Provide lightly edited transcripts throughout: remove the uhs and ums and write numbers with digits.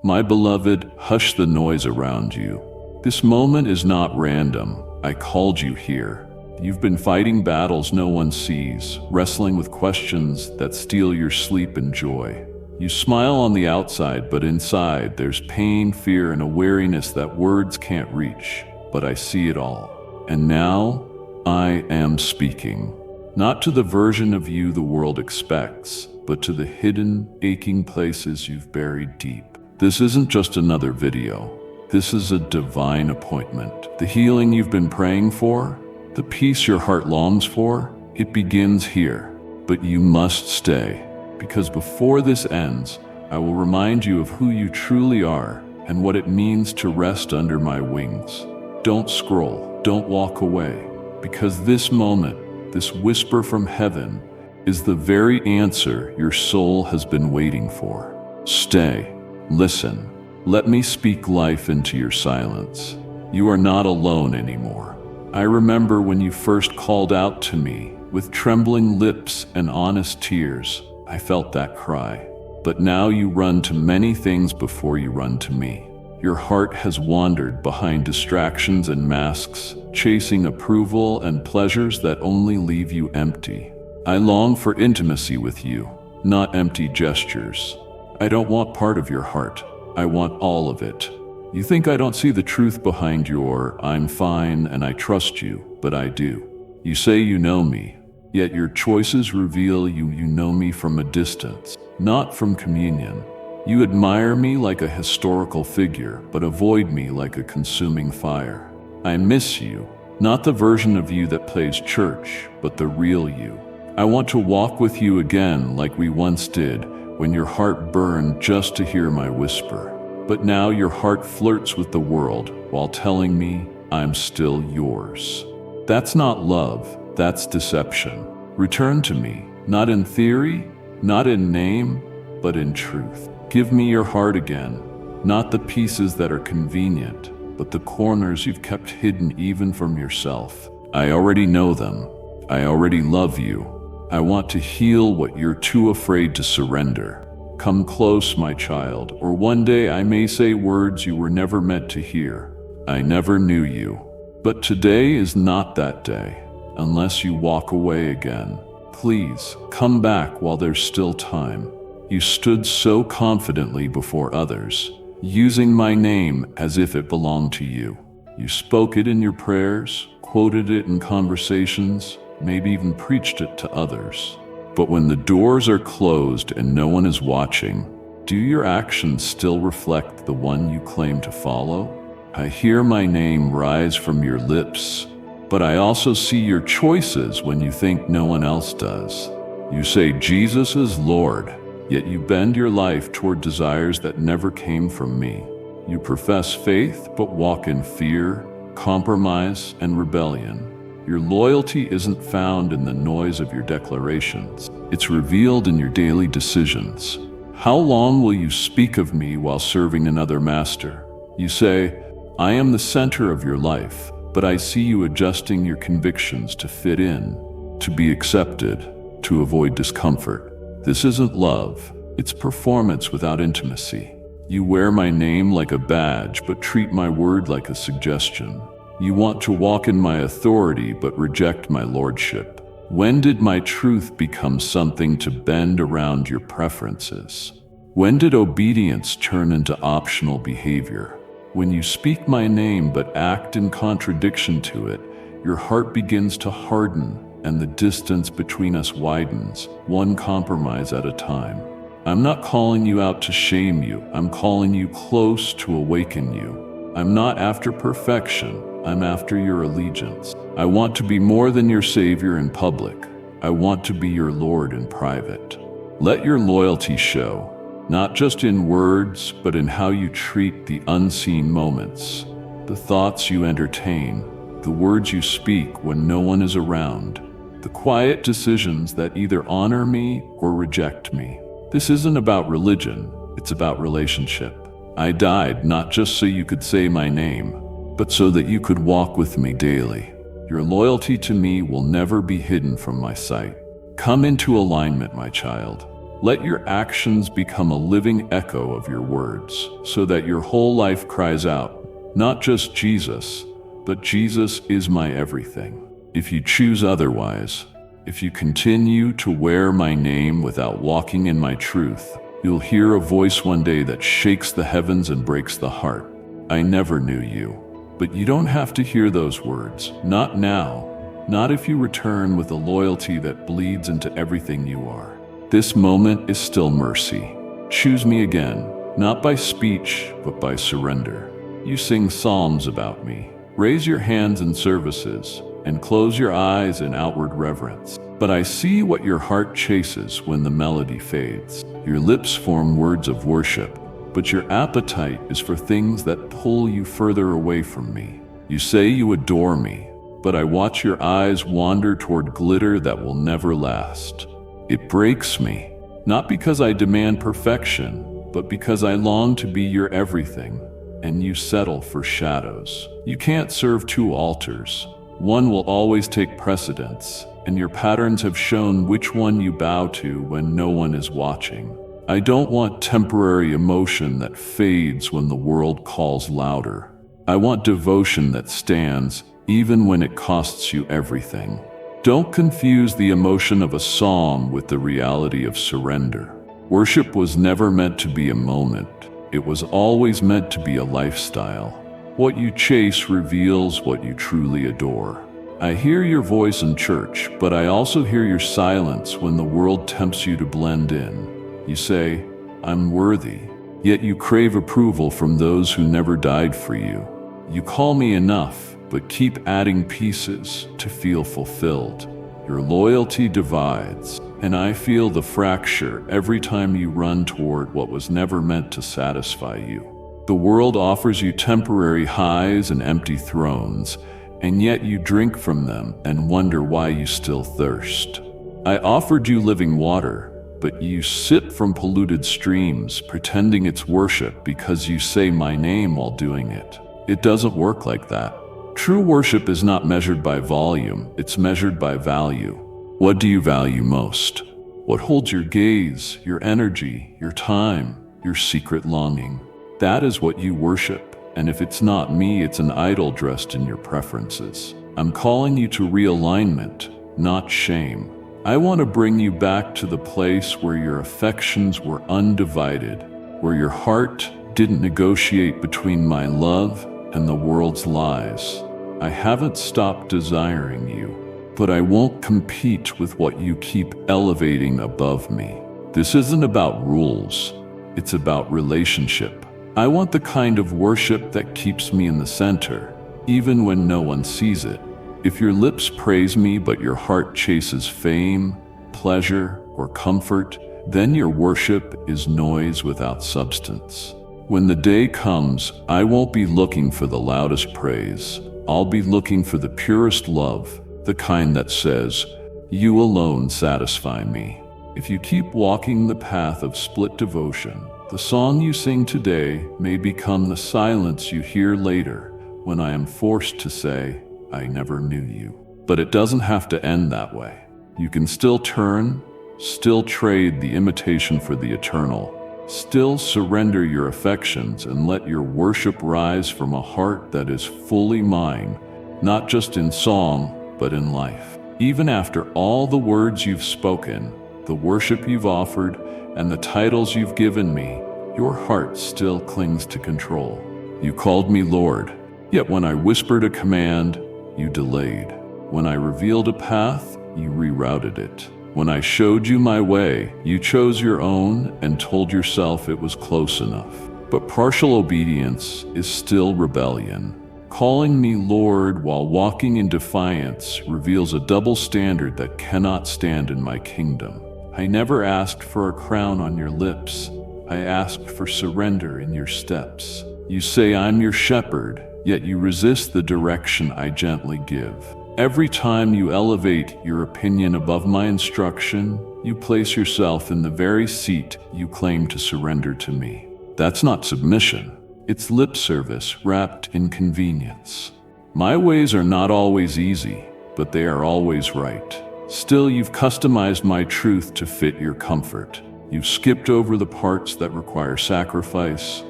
My beloved, hush the noise around you. This moment is not random. I called you here. You've been fighting battles no one sees, wrestling with questions that steal your sleep and joy. You smile on the outside, but inside there's pain, fear, and a weariness that words can't reach. But I see it all. And now, I am speaking. Not to the version of you the world expects, but to the hidden, aching places you've buried deep. This isn't just another video. This is a divine appointment. The healing you've been praying for, the peace your heart longs for, it begins here. But you must stay. Because before this ends, I will remind you of who you truly are and what it means to rest under my wings. Don't scroll, don't walk away, because this moment, this whisper from heaven, is the very answer your soul has been waiting for. Stay, listen, let me speak life into your silence. You are not alone anymore. I remember when you first called out to me, with trembling lips and honest tears. I felt that cry. But now you run to many things before you run to me. Your heart has wandered behind distractions and masks, chasing approval and pleasures that only leave you empty. I long for intimacy with you, not empty gestures. I don't want part of your heart. I want all of it. You think I don't see the truth behind your "I'm fine and I trust you," but I do. You say you know me. Yet your choices reveal you know me from a distance, not from communion. You admire me like a historical figure, but avoid me like a consuming fire. I miss you, not the version of you that plays church, but the real you. I want to walk with you again like we once did, when your heart burned just to hear my whisper. But now your heart flirts with the world while telling me I'm still yours. That's not love. That's deception. Return to me, not in theory, not in name, but in truth. Give me your heart again, not the pieces that are convenient, but the corners you've kept hidden even from yourself. I already know them. I already love you. I want to heal what you're too afraid to surrender. Come close, my child, or one day I may say words you were never meant to hear. I never knew you. But today is not that day. Unless you walk away again. Please, come back while there's still time. You stood so confidently before others, using my name as if it belonged to you. You spoke it in your prayers, quoted it in conversations, maybe even preached it to others. But when the doors are closed and no one is watching, do your actions still reflect the one you claim to follow? I hear my name rise from your lips, but I also see your choices when you think no one else does. You say Jesus is Lord, yet you bend your life toward desires that never came from me. You profess faith, but walk in fear, compromise, and rebellion. Your loyalty isn't found in the noise of your declarations. It's revealed in your daily decisions. How long will you speak of me while serving another master? You say, I am the center of your life. But I see you adjusting your convictions to fit in, to be accepted, to avoid discomfort. This isn't love, it's performance without intimacy. You wear my name like a badge, but treat my word like a suggestion. You want to walk in my authority, but reject my lordship. When did my truth become something to bend around your preferences? When did obedience turn into optional behavior? When you speak my name but act in contradiction to it, your heart begins to harden and the distance between us widens, one compromise at a time. I'm not calling you out to shame you. I'm calling you close to awaken you. I'm not after perfection. I'm after your allegiance. I want to be more than your savior in public. I want to be your Lord in private. Let your loyalty show. Not just in words, but in how you treat the unseen moments, the thoughts you entertain, the words you speak when no one is around, the quiet decisions that either honor me or reject me. This isn't about religion, it's about relationship. I died not just so you could say my name, but so that you could walk with me daily. Your loyalty to me will never be hidden from my sight. Come into alignment, my child. Let your actions become a living echo of your words, so that your whole life cries out, not just Jesus, but Jesus is my everything. If you choose otherwise, if you continue to wear my name without walking in my truth, you'll hear a voice one day that shakes the heavens and breaks the heart. I never knew you. But you don't have to hear those words. Not now. Not if you return with a loyalty that bleeds into everything you are. This moment is still mercy. Choose me again, not by speech, but by surrender. You sing psalms about me. Raise your hands in services, and close your eyes in outward reverence. But I see what your heart chases when the melody fades. Your lips form words of worship, but your appetite is for things that pull you further away from me. You say you adore me, but I watch your eyes wander toward glitter that will never last. It breaks me, not because I demand perfection, but because I long to be your everything, and you settle for shadows. You can't serve two altars. One will always take precedence, and your patterns have shown which one you bow to when no one is watching. I don't want temporary emotion that fades when the world calls louder. I want devotion that stands even when it costs you everything. Don't confuse the emotion of a song with the reality of surrender. Worship was never meant to be a moment. It was always meant to be a lifestyle. What you chase reveals what you truly adore. I hear your voice in church, but I also hear your silence when the world tempts you to blend in. You say, I'm worthy, yet you crave approval from those who never died for you. You call me enough, but keep adding pieces to feel fulfilled. Your loyalty divides, and I feel the fracture every time you run toward what was never meant to satisfy you. The world offers you temporary highs and empty thrones, and yet you drink from them and wonder why you still thirst. I offered you living water, but you sip from polluted streams, pretending it's worship because you say my name while doing it. It doesn't work like that. True worship is not measured by volume, it's measured by value. What do you value most? What holds your gaze, your energy, your time, your secret longing? That is what you worship, and if it's not me, it's an idol dressed in your preferences. I'm calling you to realignment, not shame. I want to bring you back to the place where your affections were undivided, where your heart didn't negotiate between my love and the world's lies. I haven't stopped desiring you, but I won't compete with what you keep elevating above me. This isn't about rules, it's about relationship. I want the kind of worship that keeps me in the center, even when no one sees it. If your lips praise me but your heart chases fame, pleasure, or comfort, then your worship is noise without substance. When the day comes, I won't be looking for the loudest praise. I'll be looking for the purest love, the kind that says, you alone satisfy me. If you keep walking the path of split devotion, the song you sing today may become the silence you hear later when I am forced to say, I never knew you. But it doesn't have to end that way. You can still turn, still trade the imitation for the eternal, still surrender your affections and let your worship rise from a heart that is fully mine, not just in song, but in life. Even after all the words you've spoken, the worship you've offered, and the titles you've given me, your heart still clings to control. You called me Lord, yet when I whispered a command, you delayed. When I revealed a path, you rerouted it. When I showed you my way, you chose your own and told yourself it was close enough. But partial obedience is still rebellion. Calling me Lord while walking in defiance reveals a double standard that cannot stand in my kingdom. I never asked for a crown on your lips. I asked for surrender in your steps. You say I'm your shepherd, yet you resist the direction I gently give. Every time you elevate your opinion above my instruction, you place yourself in the very seat you claim to surrender to me. That's not submission. It's lip service wrapped in convenience. My ways are not always easy, but they are always right. Still, you've customized my truth to fit your comfort. You've skipped over the parts that require sacrifice,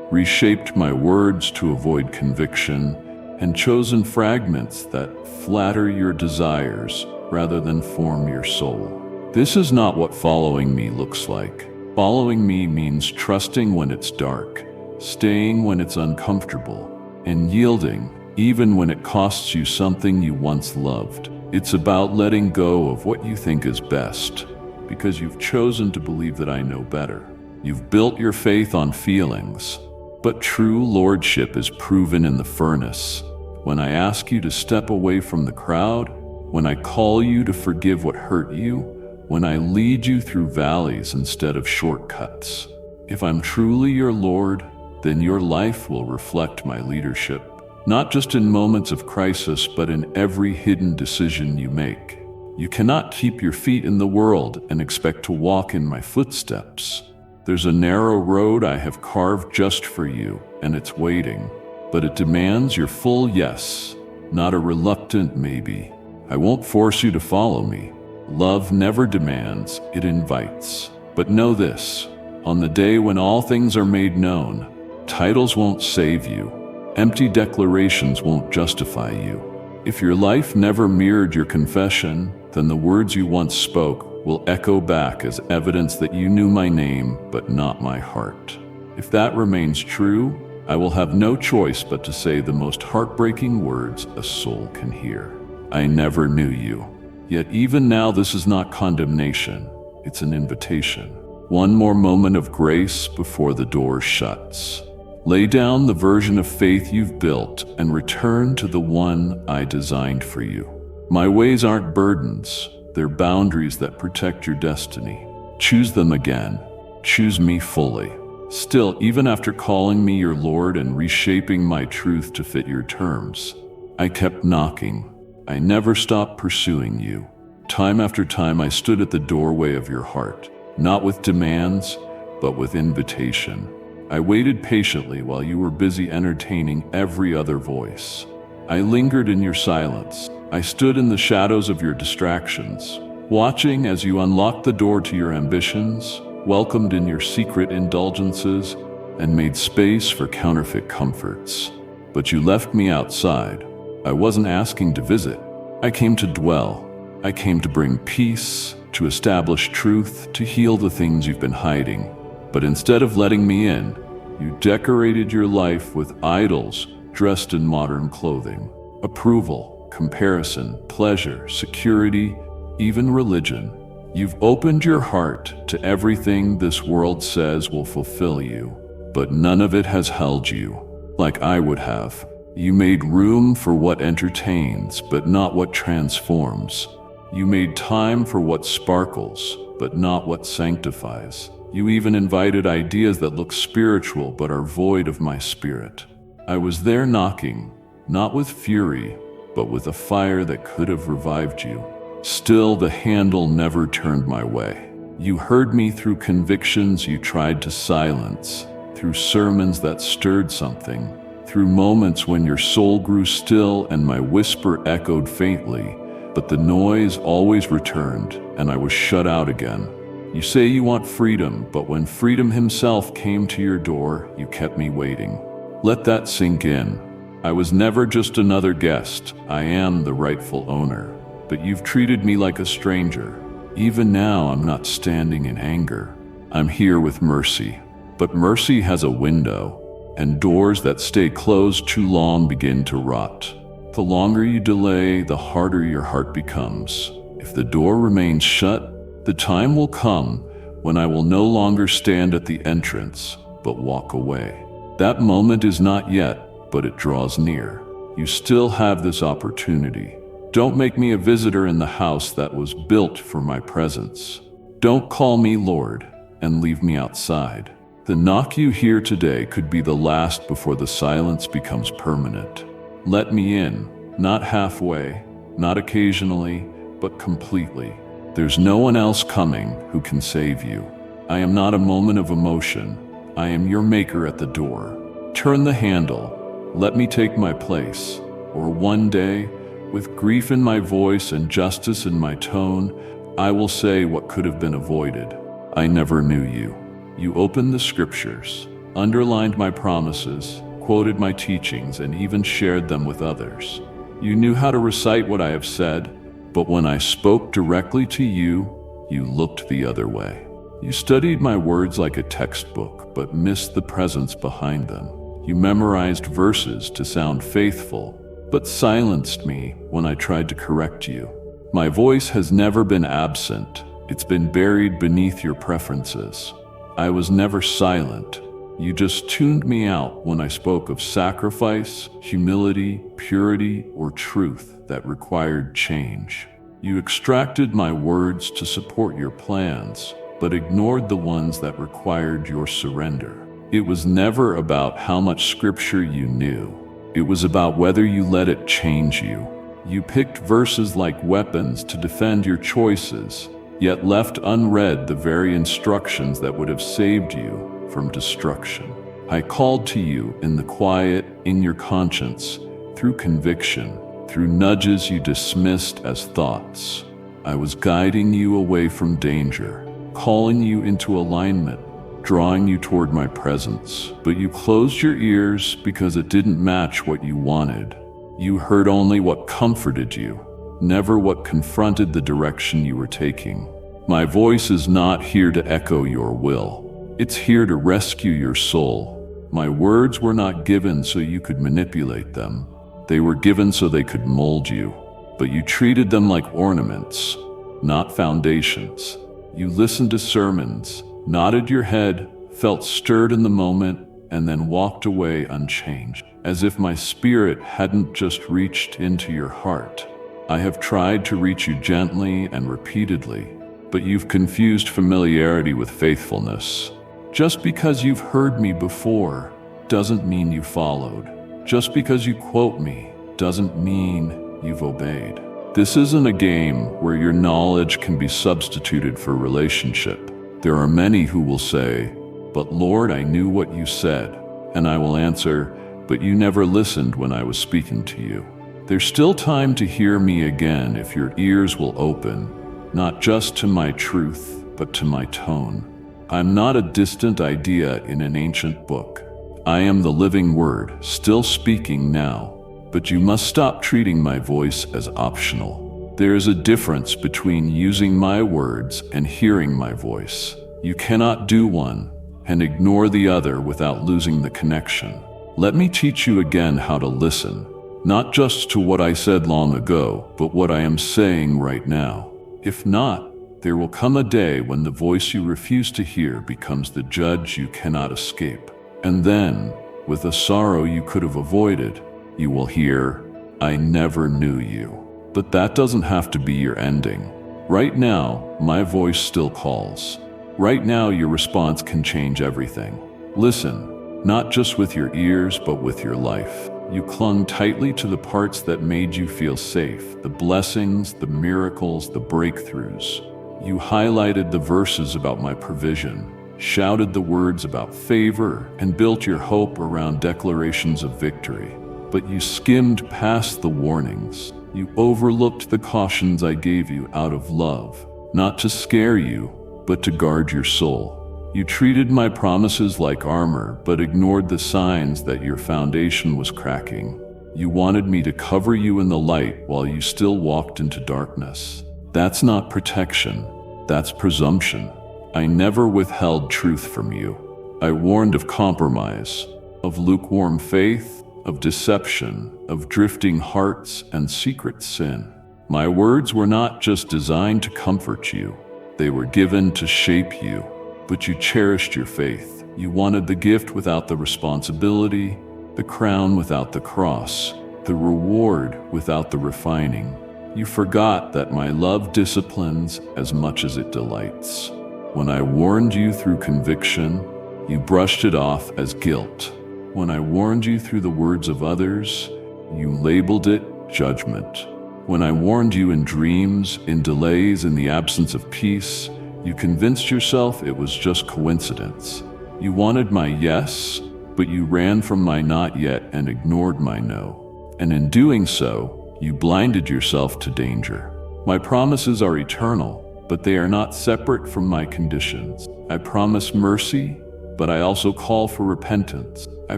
reshaped my words to avoid conviction, and chosen fragments that flatter your desires rather than form your soul. This is not what following me looks like. Following me means trusting when it's dark, staying when it's uncomfortable, and yielding even when it costs you something you once loved. It's about letting go of what you think is best, because you've chosen to believe that I know better. You've built your faith on feelings, but true lordship is proven in the furnace. When I ask you to step away from the crowd, when I call you to forgive what hurt you, when I lead you through valleys instead of shortcuts. If I'm truly your Lord, then your life will reflect my leadership, not just in moments of crisis, but in every hidden decision you make. You cannot keep your feet in the world and expect to walk in my footsteps. There's a narrow road I have carved just for you, and it's waiting. But it demands your full yes, not a reluctant maybe. I won't force you to follow me. Love never demands, it invites. But know this, on the day when all things are made known, titles won't save you. Empty declarations won't justify you. If your life never mirrored your confession, then the words you once spoke will echo back as evidence that you knew my name, but not my heart. If that remains true, I will have no choice but to say the most heartbreaking words a soul can hear. I never knew you. Yet even now, this is not condemnation, it's an invitation. One more moment of grace before the door shuts. Lay down the version of faith you've built and return to the one I designed for you. My ways aren't burdens, they're boundaries that protect your destiny. Choose them again. Choose me fully. Still, even after calling me your Lord and reshaping my truth to fit your terms, I kept knocking. I never stopped pursuing you. Time after time, I stood at the doorway of your heart, not with demands, but with invitation. I waited patiently while you were busy entertaining every other voice. I lingered in your silence. I stood in the shadows of your distractions, watching as you unlocked the door to your ambitions, welcomed in your secret indulgences, and made space for counterfeit comforts. But you left me outside. I wasn't asking to visit. I came to dwell. I came to bring peace, to establish truth, to heal the things you've been hiding. But instead of letting me in, you decorated your life with idols dressed in modern clothing. Approval, comparison, pleasure, security, even religion. You've opened your heart to everything this world says will fulfill you, but none of it has held you, like I would have. You made room for what entertains, but not what transforms. You made time for what sparkles, but not what sanctifies. You even invited ideas that look spiritual but are void of my spirit. I was there knocking, not with fury, but with a fire that could have revived you. Still, the handle never turned my way. You heard me through convictions you tried to silence, through sermons that stirred something, through moments when your soul grew still and my whisper echoed faintly, but the noise always returned and I was shut out again. You say you want freedom, but when freedom himself came to your door, you kept me waiting. Let that sink in. I was never just another guest. I am the rightful owner. But you've treated me like a stranger. Even now, I'm not standing in anger. I'm here with mercy. But mercy has a window, and doors that stay closed too long begin to rot. The longer you delay, the harder your heart becomes. If the door remains shut, the time will come when I will no longer stand at the entrance, but walk away. That moment is not yet, but it draws near. You still have this opportunity. Don't make me a visitor in the house that was built for my presence. Don't call me Lord and leave me outside. The knock you hear today could be the last before the silence becomes permanent. Let me in, not halfway, not occasionally, but completely. There's no one else coming who can save you. I am not a moment of emotion. I am your maker at the door. Turn the handle. Let me take my place. Or one day, with grief in my voice and justice in my tone, I will say what could have been avoided. I never knew you. You opened the scriptures, underlined my promises, quoted my teachings, and even shared them with others. You knew how to recite what I have said, but when I spoke directly to you, you looked the other way. You studied my words like a textbook, but missed the presence behind them. You memorized verses to sound faithful, but silenced me when I tried to correct you. My voice has never been absent. It's been buried beneath your preferences. I was never silent. You just tuned me out when I spoke of sacrifice, humility, purity, or truth that required change. You extracted my words to support your plans, but ignored the ones that required your surrender. It was never about how much scripture you knew. It was about whether you let it change you. You picked verses like weapons to defend your choices, yet left unread the very instructions that would have saved you from destruction. I called to you in the quiet, in your conscience, through conviction, through nudges you dismissed as thoughts. I was guiding you away from danger, calling you into alignment, drawing you toward my presence. But you closed your ears because it didn't match what you wanted. You heard only what comforted you, never what confronted the direction you were taking. My voice is not here to echo your will. It's here to rescue your soul. My words were not given so you could manipulate them. They were given so they could mold you. But you treated them like ornaments, not foundations. You listened to sermons, nodded your head, felt stirred in the moment, and then walked away unchanged, as if my spirit hadn't just reached into your heart. I have tried to reach you gently and repeatedly, but you've confused familiarity with faithfulness. Just because you've heard me before doesn't mean you followed. Just because you quote me doesn't mean you've obeyed. This isn't a game where your knowledge can be substituted for relationship. There are many who will say, "But Lord, I knew what you said." And I will answer, "But you never listened when I was speaking to you." There's still time to hear me again if your ears will open, not just to my truth, but to my tone. I'm not a distant idea in an ancient book. I am the living word, still speaking now. But you must stop treating my voice as optional. There is a difference between using my words and hearing my voice. You cannot do one and ignore the other without losing the connection. Let me teach you again how to listen, not just to what I said long ago, but what I am saying right now. If not, there will come a day when the voice you refuse to hear becomes the judge you cannot escape. And then, with a sorrow you could have avoided, you will hear, "I never knew you." But that doesn't have to be your ending. Right now, my voice still calls. Right now, your response can change everything. Listen, not just with your ears, but with your life. You clung tightly to the parts that made you feel safe, the blessings, the miracles, the breakthroughs. You highlighted the verses about my provision, shouted the words about favor, and built your hope around declarations of victory. But you skimmed past the warnings. You overlooked the cautions I gave you out of love, not to scare you, but to guard your soul. You treated my promises like armor, but ignored the signs that your foundation was cracking. You wanted me to cover you in the light while you still walked into darkness. That's not protection, that's presumption. I never withheld truth from you. I warned of compromise, of lukewarm faith, of deception, of drifting hearts and secret sin. My words were not just designed to comfort you, they were given to shape you. But you cherished your faith. You wanted the gift without the responsibility, the crown without the cross, the reward without the refining. You forgot that my love disciplines as much as it delights. When I warned you through conviction, you brushed it off as guilt. When I warned you through the words of others, you labeled it judgment. When I warned you in dreams, in delays, in the absence of peace, you convinced yourself it was just coincidence. You wanted my yes, but you ran from my not yet and ignored my no. And in doing so, you blinded yourself to danger. My promises are eternal. but they are not separate from my conditions. I promise mercy, but I also call for repentance. I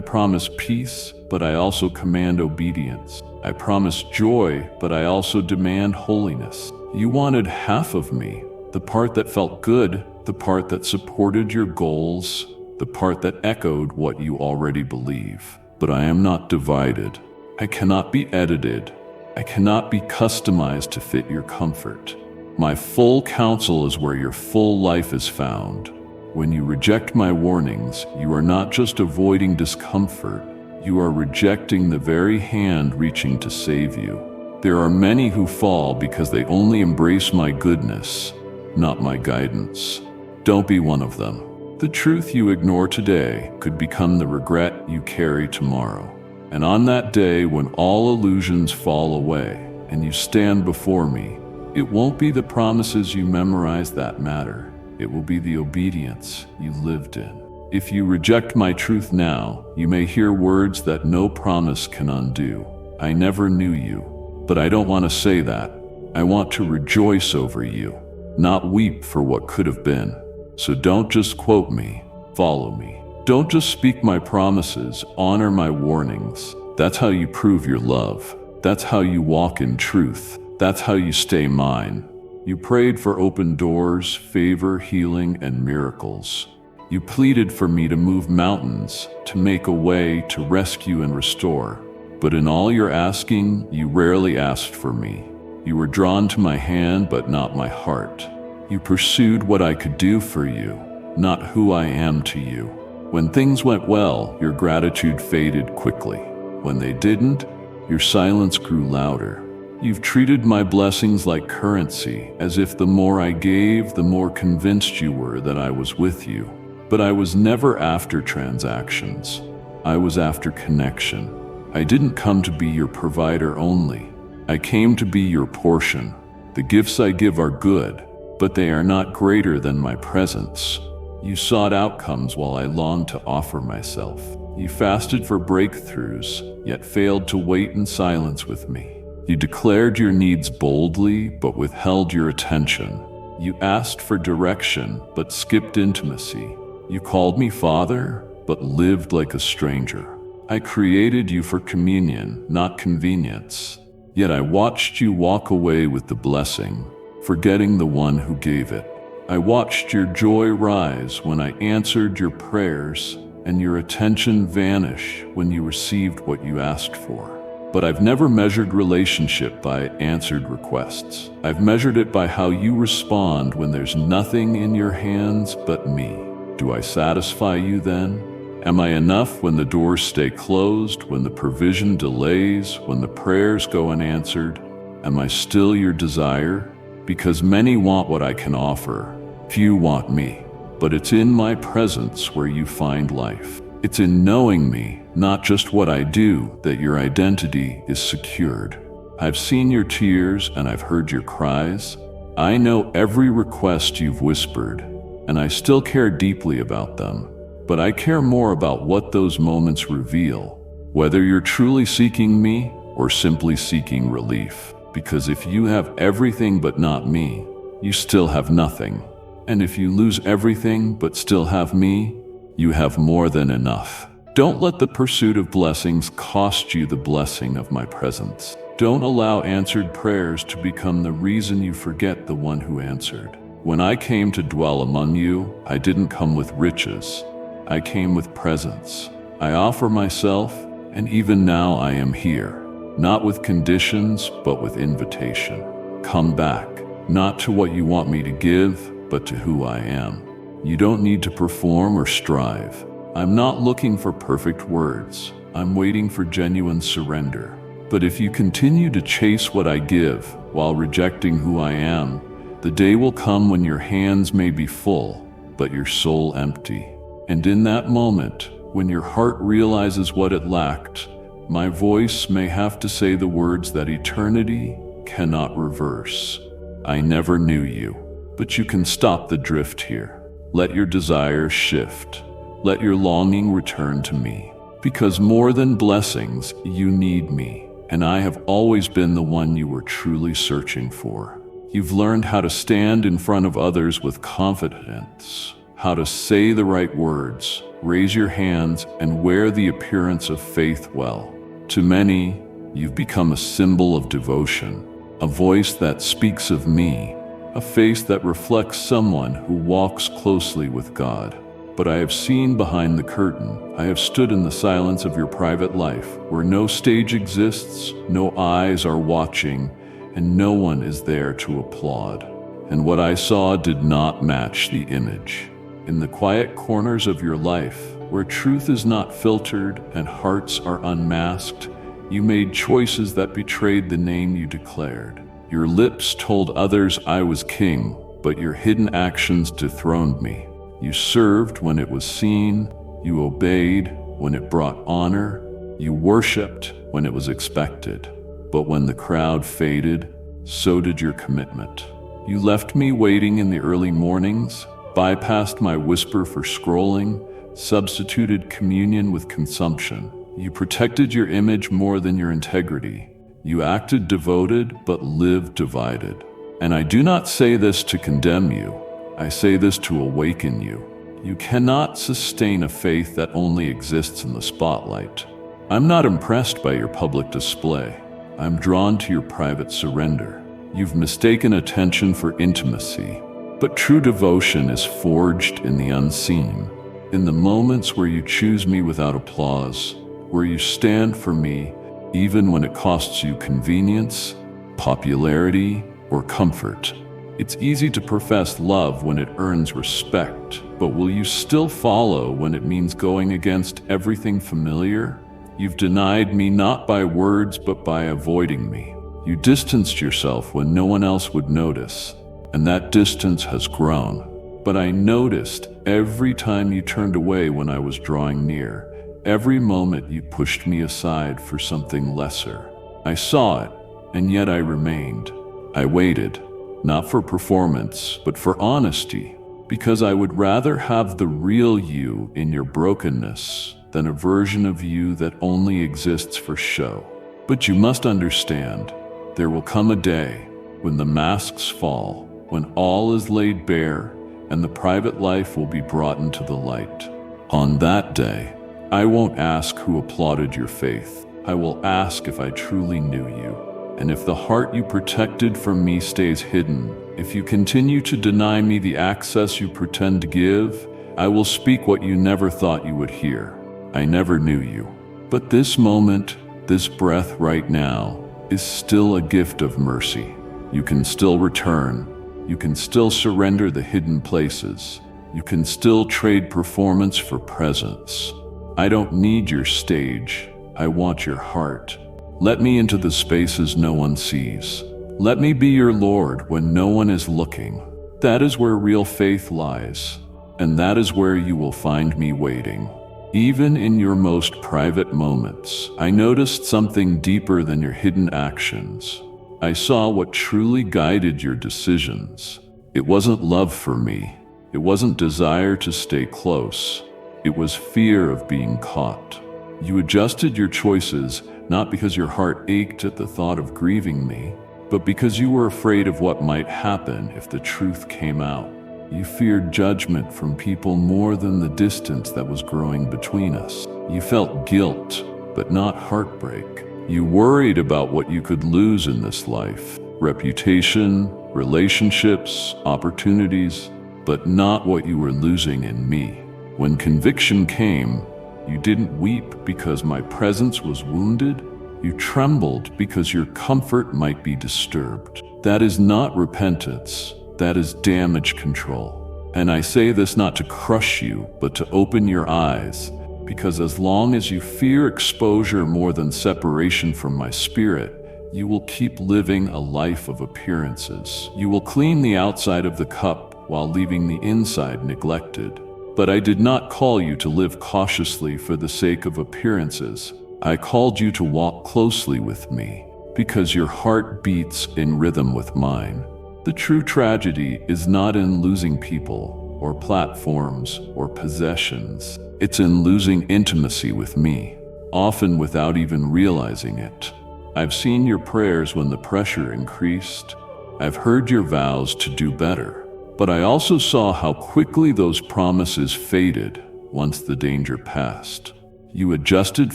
promise peace, but I also command obedience. I promise joy, but I also demand holiness. You wanted half of me, the part that felt good, the part that supported your goals, the part that echoed what you already believe. But I am not divided. I cannot be edited. I cannot be customized to fit your comfort. My full counsel is where your full life is found. When you reject my warnings, you are not just avoiding discomfort, you are rejecting the very hand reaching to save you. There are many who fall because they only embrace my goodness, not my guidance. Don't be one of them. The truth you ignore today could become the regret you carry tomorrow. And on that day when all illusions fall away and you stand before me, it won't be the promises you memorized that matter. It will be the obedience you lived in. If you reject my truth now, you may hear words that no promise can undo. I never knew you, but I don't want to say that. I want to rejoice over you, not weep for what could have been. So don't just quote me, follow me. Don't just speak my promises, honor my warnings. That's how you prove your love. That's how you walk in truth. That's how you stay mine. You prayed for open doors, favor, healing, and miracles. You pleaded for me to move mountains, to make a way, to rescue and restore. But in all your asking, you rarely asked for me. You were drawn to my hand, but not my heart. You pursued what I could do for you, not who I am to you. When things went well, your gratitude faded quickly. When they didn't, your silence grew louder. You've treated my blessings like currency, as if the more I gave, the more convinced you were that I was with you. But I was never after transactions. I was after connection. I didn't come to be your provider only. I came to be your portion. The gifts I give are good, but they are not greater than my presence. You sought outcomes while I longed to offer myself. You fasted for breakthroughs, yet failed to wait in silence with me. You declared your needs boldly, but withheld your attention. You asked for direction, but skipped intimacy. You called me Father, but lived like a stranger. I created you for communion, not convenience. Yet I watched you walk away with the blessing, forgetting the one who gave it. I watched your joy rise when I answered your prayers, and your attention vanish when you received what you asked for. But I've never measured relationship by answered requests. I've measured it by how you respond when there's nothing in your hands but me. Do I satisfy you then? Am I enough when the doors stay closed, when the provision delays, when the prayers go unanswered? Am I still your desire? Because many want what I can offer, few want me. But it's in my presence where you find life. It's in knowing me, not just what I do, that your identity is secured. I've seen your tears and I've heard your cries. I know every request you've whispered, and I still care deeply about them. But I care more about what those moments reveal, whether you're truly seeking me or simply seeking relief. Because if you have everything but not me, you still have nothing. And if you lose everything but still have me, you have more than enough. Don't let the pursuit of blessings cost you the blessing of my presence. Don't allow answered prayers to become the reason you forget the one who answered. When I came to dwell among you, I didn't come with riches. I came with presence. I offer myself, and even now I am here, not with conditions, but with invitation. Come back, not to what you want me to give, but to who I am. You don't need to perform or strive. I'm not looking for perfect words. I'm waiting for genuine surrender. But if you continue to chase what I give while rejecting who I am, the day will come when your hands may be full, but your soul empty. And in that moment, when your heart realizes what it lacked, my voice may have to say the words that eternity cannot reverse. I never knew you, but you can stop the drift here. Let your desires shift. Let your longing return to me. Because more than blessings, you need me, and I have always been the one you were truly searching for. You've learned how to stand in front of others with confidence, how to say the right words, raise your hands, and wear the appearance of faith well. To many, you've become a symbol of devotion, a voice that speaks of me, a face that reflects someone who walks closely with God. But I have seen behind the curtain. I have stood in the silence of your private life, where no stage exists, no eyes are watching, and no one is there to applaud. And what I saw did not match the image. In the quiet corners of your life, where truth is not filtered and hearts are unmasked, you made choices that betrayed the name you declared. Your lips told others I was king, but your hidden actions dethroned me. You served when it was seen, you obeyed when it brought honor, you worshipped when it was expected. But when the crowd faded, so did your commitment. You left me waiting in the early mornings, bypassed my whisper for scrolling, substituted communion with consumption. You protected your image more than your integrity. You acted devoted but lived divided. And I do not say this to condemn you. I say this to awaken you. You cannot sustain a faith that only exists in the spotlight. I'm not impressed by your public display. I'm drawn to your private surrender. You've mistaken attention for intimacy, but true devotion is forged in the unseen. In the moments where you choose me without applause, where you stand for me even when it costs you convenience, popularity, or comfort. It's easy to profess love when it earns respect, but will you still follow when it means going against everything familiar? You've denied me not by words but by avoiding me. You distanced yourself when no one else would notice, and that distance has grown. But I noticed every time you turned away when I was drawing near, every moment you pushed me aside for something lesser. I saw it, and yet I remained. I waited. Not for performance, but for honesty, because I would rather have the real you in your brokenness than a version of you that only exists for show. But you must understand, there will come a day when the masks fall, when all is laid bare, and the private life will be brought into the light. On that day, I won't ask who applauded your faith. I will ask if I truly knew you. And if the heart you protected from me stays hidden, if you continue to deny me the access you pretend to give, I will speak what you never thought you would hear. I never knew you. But this moment, this breath right now, is still a gift of mercy. You can still return. You can still surrender the hidden places. You can still trade performance for presence. I don't need your stage. I want your heart. Let me into the spaces no one sees. Let me be your Lord when no one is looking. That is where real faith lies, and that is where you will find me waiting. Even in your most private moments, I noticed something deeper than your hidden actions. I saw what truly guided your decisions. It wasn't love for me. It wasn't desire to stay close. It was fear of being caught. You adjusted your choices not because your heart ached at the thought of grieving me, but because you were afraid of what might happen if the truth came out. You feared judgment from people more than the distance that was growing between us. You felt guilt, but not heartbreak. You worried about what you could lose in this life: reputation, relationships, opportunities, but not what you were losing in me. When conviction came, you didn't weep because my presence was wounded. You trembled because your comfort might be disturbed. That is not repentance. That is damage control. And I say this not to crush you, but to open your eyes, because as long as you fear exposure more than separation from my spirit, you will keep living a life of appearances. You will clean the outside of the cup while leaving the inside neglected. But I did not call you to live cautiously for the sake of appearances. I called you to walk closely with me, because your heart beats in rhythm with mine. The true tragedy is not in losing people, or platforms, or possessions. It's in losing intimacy with me, often without even realizing it. I've seen your prayers when the pressure increased, I've heard your vows to do better. But I also saw how quickly those promises faded once the danger passed. You adjusted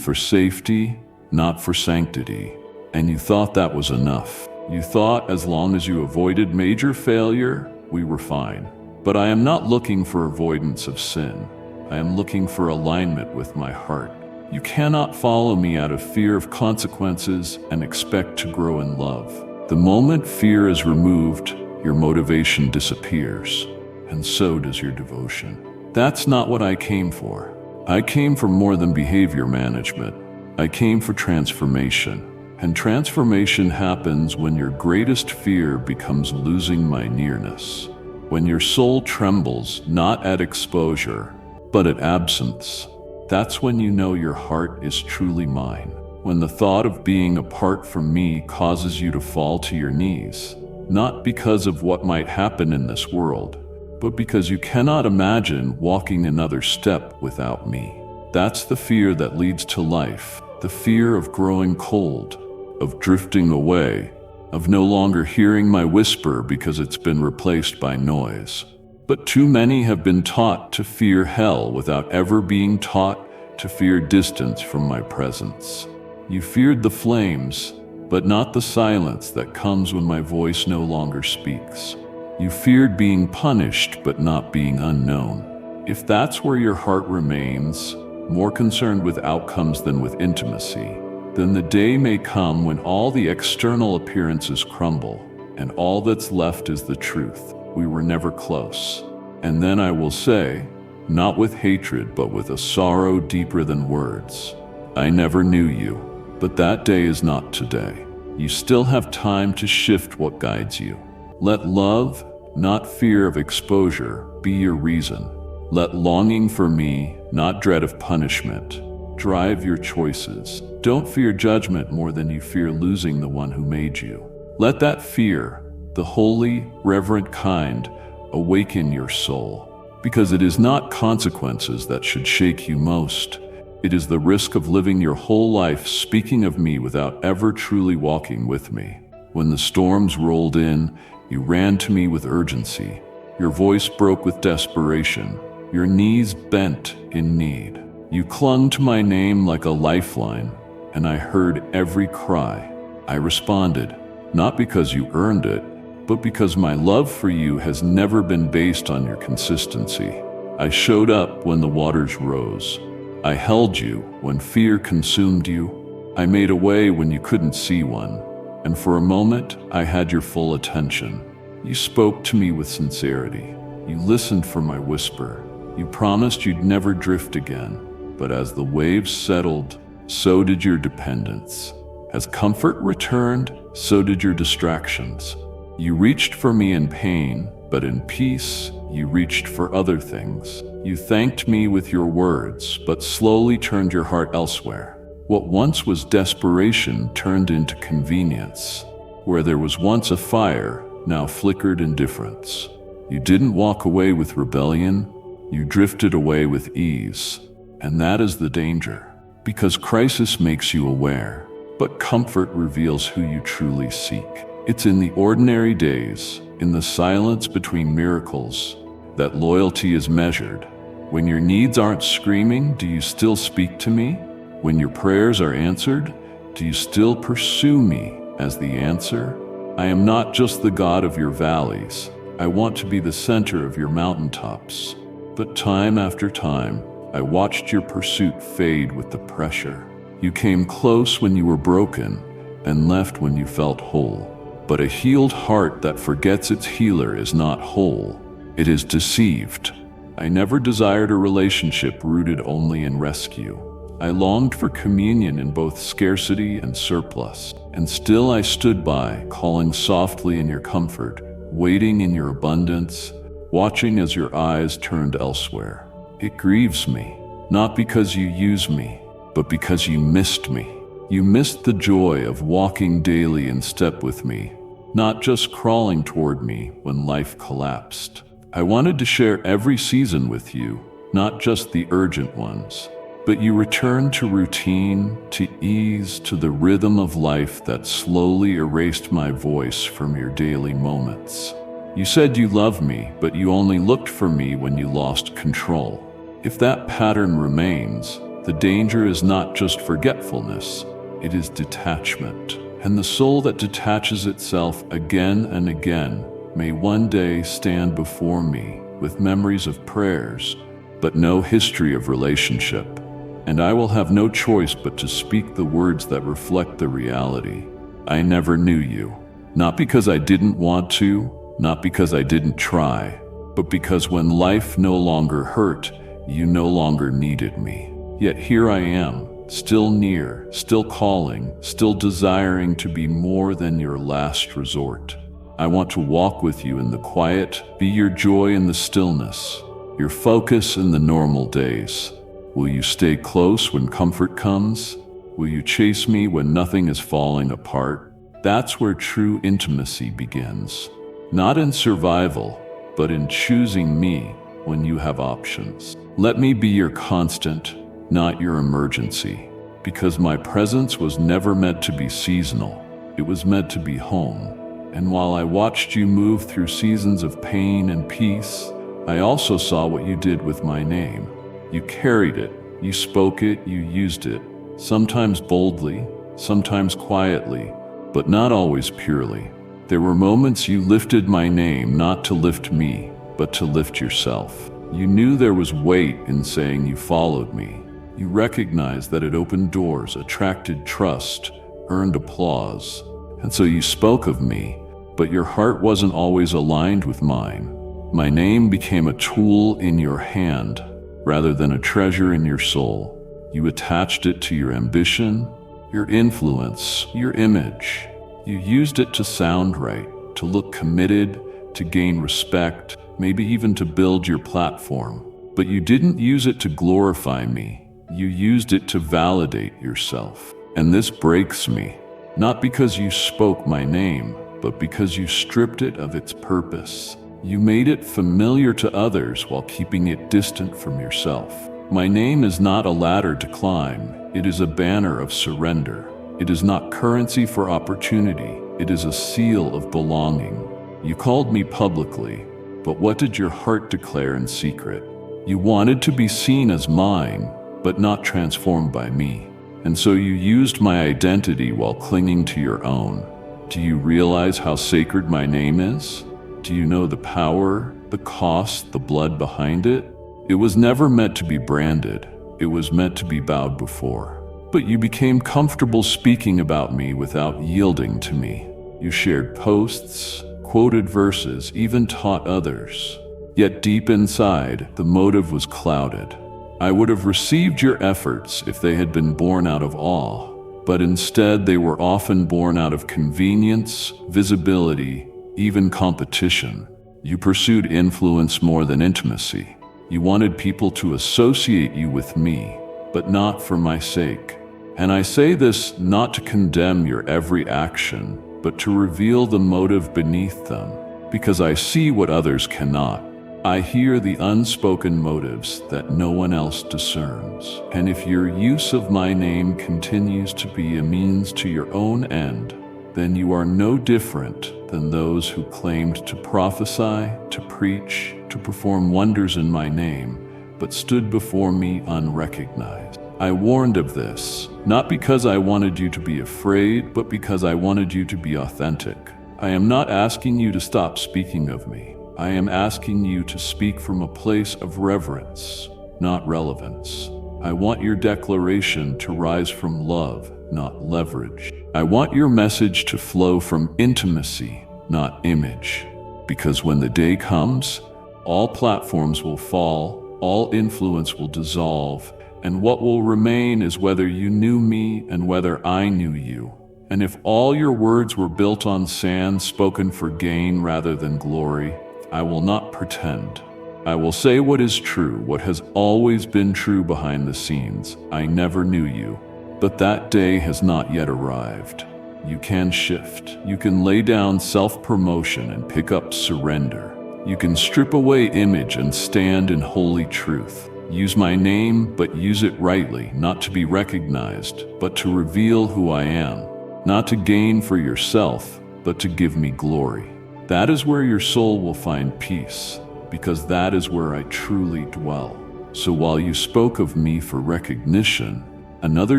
for safety, not for sanctity, and you thought that was enough. You thought as long as you avoided major failure, we were fine. But I am not looking for avoidance of sin. I am looking for alignment with my heart. You cannot follow me out of fear of consequences and expect to grow in love. The moment fear is removed, your motivation disappears, and so does your devotion. That's not what I came for. I came for more than behavior management. I came for transformation. And transformation happens when your greatest fear becomes losing my nearness. When your soul trembles, not at exposure, but at absence. That's when you know your heart is truly mine. When the thought of being apart from me causes you to fall to your knees, not because of what might happen in this world, but because you cannot imagine walking another step without me. That's the fear that leads to life, the fear of growing cold, of drifting away, of no longer hearing my whisper because it's been replaced by noise. But too many have been taught to fear hell without ever being taught to fear distance from my presence. You feared the flames, but not the silence that comes when my voice no longer speaks. You feared being punished, but not being unknown. If that's where your heart remains, more concerned with outcomes than with intimacy, then the day may come when all the external appearances crumble, and all that's left is the truth. We were never close. And then I will say, not with hatred, but with a sorrow deeper than words, I never knew you. But that day is not today. You still have time to shift what guides you. Let love, not fear of exposure, be your reason. Let longing for me, not dread of punishment, drive your choices. Don't fear judgment more than you fear losing the one who made you. Let that fear, the holy, reverent kind, awaken your soul. Because it is not consequences that should shake you most. It is the risk of living your whole life speaking of me without ever truly walking with me. When the storms rolled in, you ran to me with urgency. Your voice broke with desperation. Your knees bent in need. You clung to my name like a lifeline, and I heard every cry. I responded, not because you earned it, but because my love for you has never been based on your consistency. I showed up when the waters rose. I held you when fear consumed you. I made a way when you couldn't see one. And for a moment, I had your full attention. You spoke to me with sincerity. You listened for my whisper. You promised you'd never drift again. But as the waves settled, so did your dependence. As comfort returned, so did your distractions. You reached for me in pain, but in peace, you reached for other things. You thanked me with your words, but slowly turned your heart elsewhere. What once was desperation turned into convenience. Where there was once a fire, now flickered indifference. You didn't walk away with rebellion, you drifted away with ease. And that is the danger, because crisis makes you aware, but comfort reveals who you truly seek. It's in the ordinary days, in the silence between miracles, that loyalty is measured. When your needs aren't screaming, do you still speak to me? When your prayers are answered, do you still pursue me as the answer? I am not just the God of your valleys. I want to be the center of your mountaintops. But time after time, I watched your pursuit fade with the pressure. You came close when you were broken and left when you felt whole. But a healed heart that forgets its healer is not whole. It is deceived. I never desired a relationship rooted only in rescue. I longed for communion in both scarcity and surplus. And still I stood by, calling softly in your comfort, waiting in your abundance, watching as your eyes turned elsewhere. It grieves me, not because you use me, but because you missed me. You missed the joy of walking daily in step with me, not just crawling toward me when life collapsed. I wanted to share every season with you, not just the urgent ones. But you returned to routine, to ease, to the rhythm of life that slowly erased my voice from your daily moments. You said you loved me, but you only looked for me when you lost control. If that pattern remains, the danger is not just forgetfulness, it is detachment. And the soul that detaches itself again and again may one day stand before me with memories of prayers, but no history of relationship. And I will have no choice but to speak the words that reflect the reality. I never knew you. Not because I didn't want to, not because I didn't try, but because when life no longer hurt, you no longer needed me. Yet here I am, still near, still calling, still desiring to be more than your last resort. I want to walk with you in the quiet, be your joy in the stillness, your focus in the normal days. Will you stay close when comfort comes? Will you chase me when nothing is falling apart? That's where true intimacy begins. Not in survival, but in choosing me when you have options. Let me be your constant, not your emergency, because my presence was never meant to be seasonal. It was meant to be home. And while I watched you move through seasons of pain and peace, I also saw what you did with my name. You carried it, you spoke it, you used it, sometimes boldly, sometimes quietly, but not always purely. There were moments you lifted my name not to lift me, but to lift yourself. You knew there was weight in saying you followed me. You recognized that it opened doors, attracted trust, earned applause. And so you spoke of me, but your heart wasn't always aligned with mine. My name became a tool in your hand, rather than a treasure in your soul. You attached it to your ambition, your influence, your image. You used it to sound right, to look committed, to gain respect, maybe even to build your platform. But you didn't use it to glorify me. You used it to validate yourself. And this breaks me, not because you spoke my name, but because you stripped it of its purpose. You made it familiar to others while keeping it distant from yourself. My name is not a ladder to climb. It is a banner of surrender. It is not currency for opportunity. It is a seal of belonging. You called me publicly, but what did your heart declare in secret? You wanted to be seen as mine, but not transformed by me. And so you used my identity while clinging to your own. Do you realize how sacred my name is? Do you know the power, the cost, the blood behind it? It was never meant to be branded. It was meant to be bowed before. But you became comfortable speaking about me without yielding to me. You shared posts, quoted verses, even taught others. Yet deep inside, the motive was clouded. I would have received your efforts if they had been born out of awe, but instead they were often born out of convenience, visibility, even competition. You pursued influence more than intimacy. You wanted people to associate you with me, but not for my sake. And I say this not to condemn your every action, but to reveal the motive beneath them, because I see what others cannot. I hear the unspoken motives that no one else discerns. And if your use of my name continues to be a means to your own end, then you are no different than those who claimed to prophesy, to preach, to perform wonders in my name, but stood before me unrecognized. I warned of this, not because I wanted you to be afraid, but because I wanted you to be authentic. I am not asking you to stop speaking of me. I am asking you to speak from a place of reverence, not relevance. I want your declaration to rise from love, not leverage. I want your message to flow from intimacy, not image. Because when the day comes, all platforms will fall, all influence will dissolve, and what will remain is whether you knew me and whether I knew you. And if all your words were built on sand spoken for gain rather than glory, I will not pretend. I will say what is true, what has always been true behind the scenes. I never knew you, but that day has not yet arrived. You can shift. You can lay down self-promotion and pick up surrender. You can strip away image and stand in holy truth. Use my name, but use it rightly, not to be recognized, but to reveal who I am. Not to gain for yourself, but to give me glory. That is where your soul will find peace, because that is where I truly dwell. So while you spoke of me for recognition, another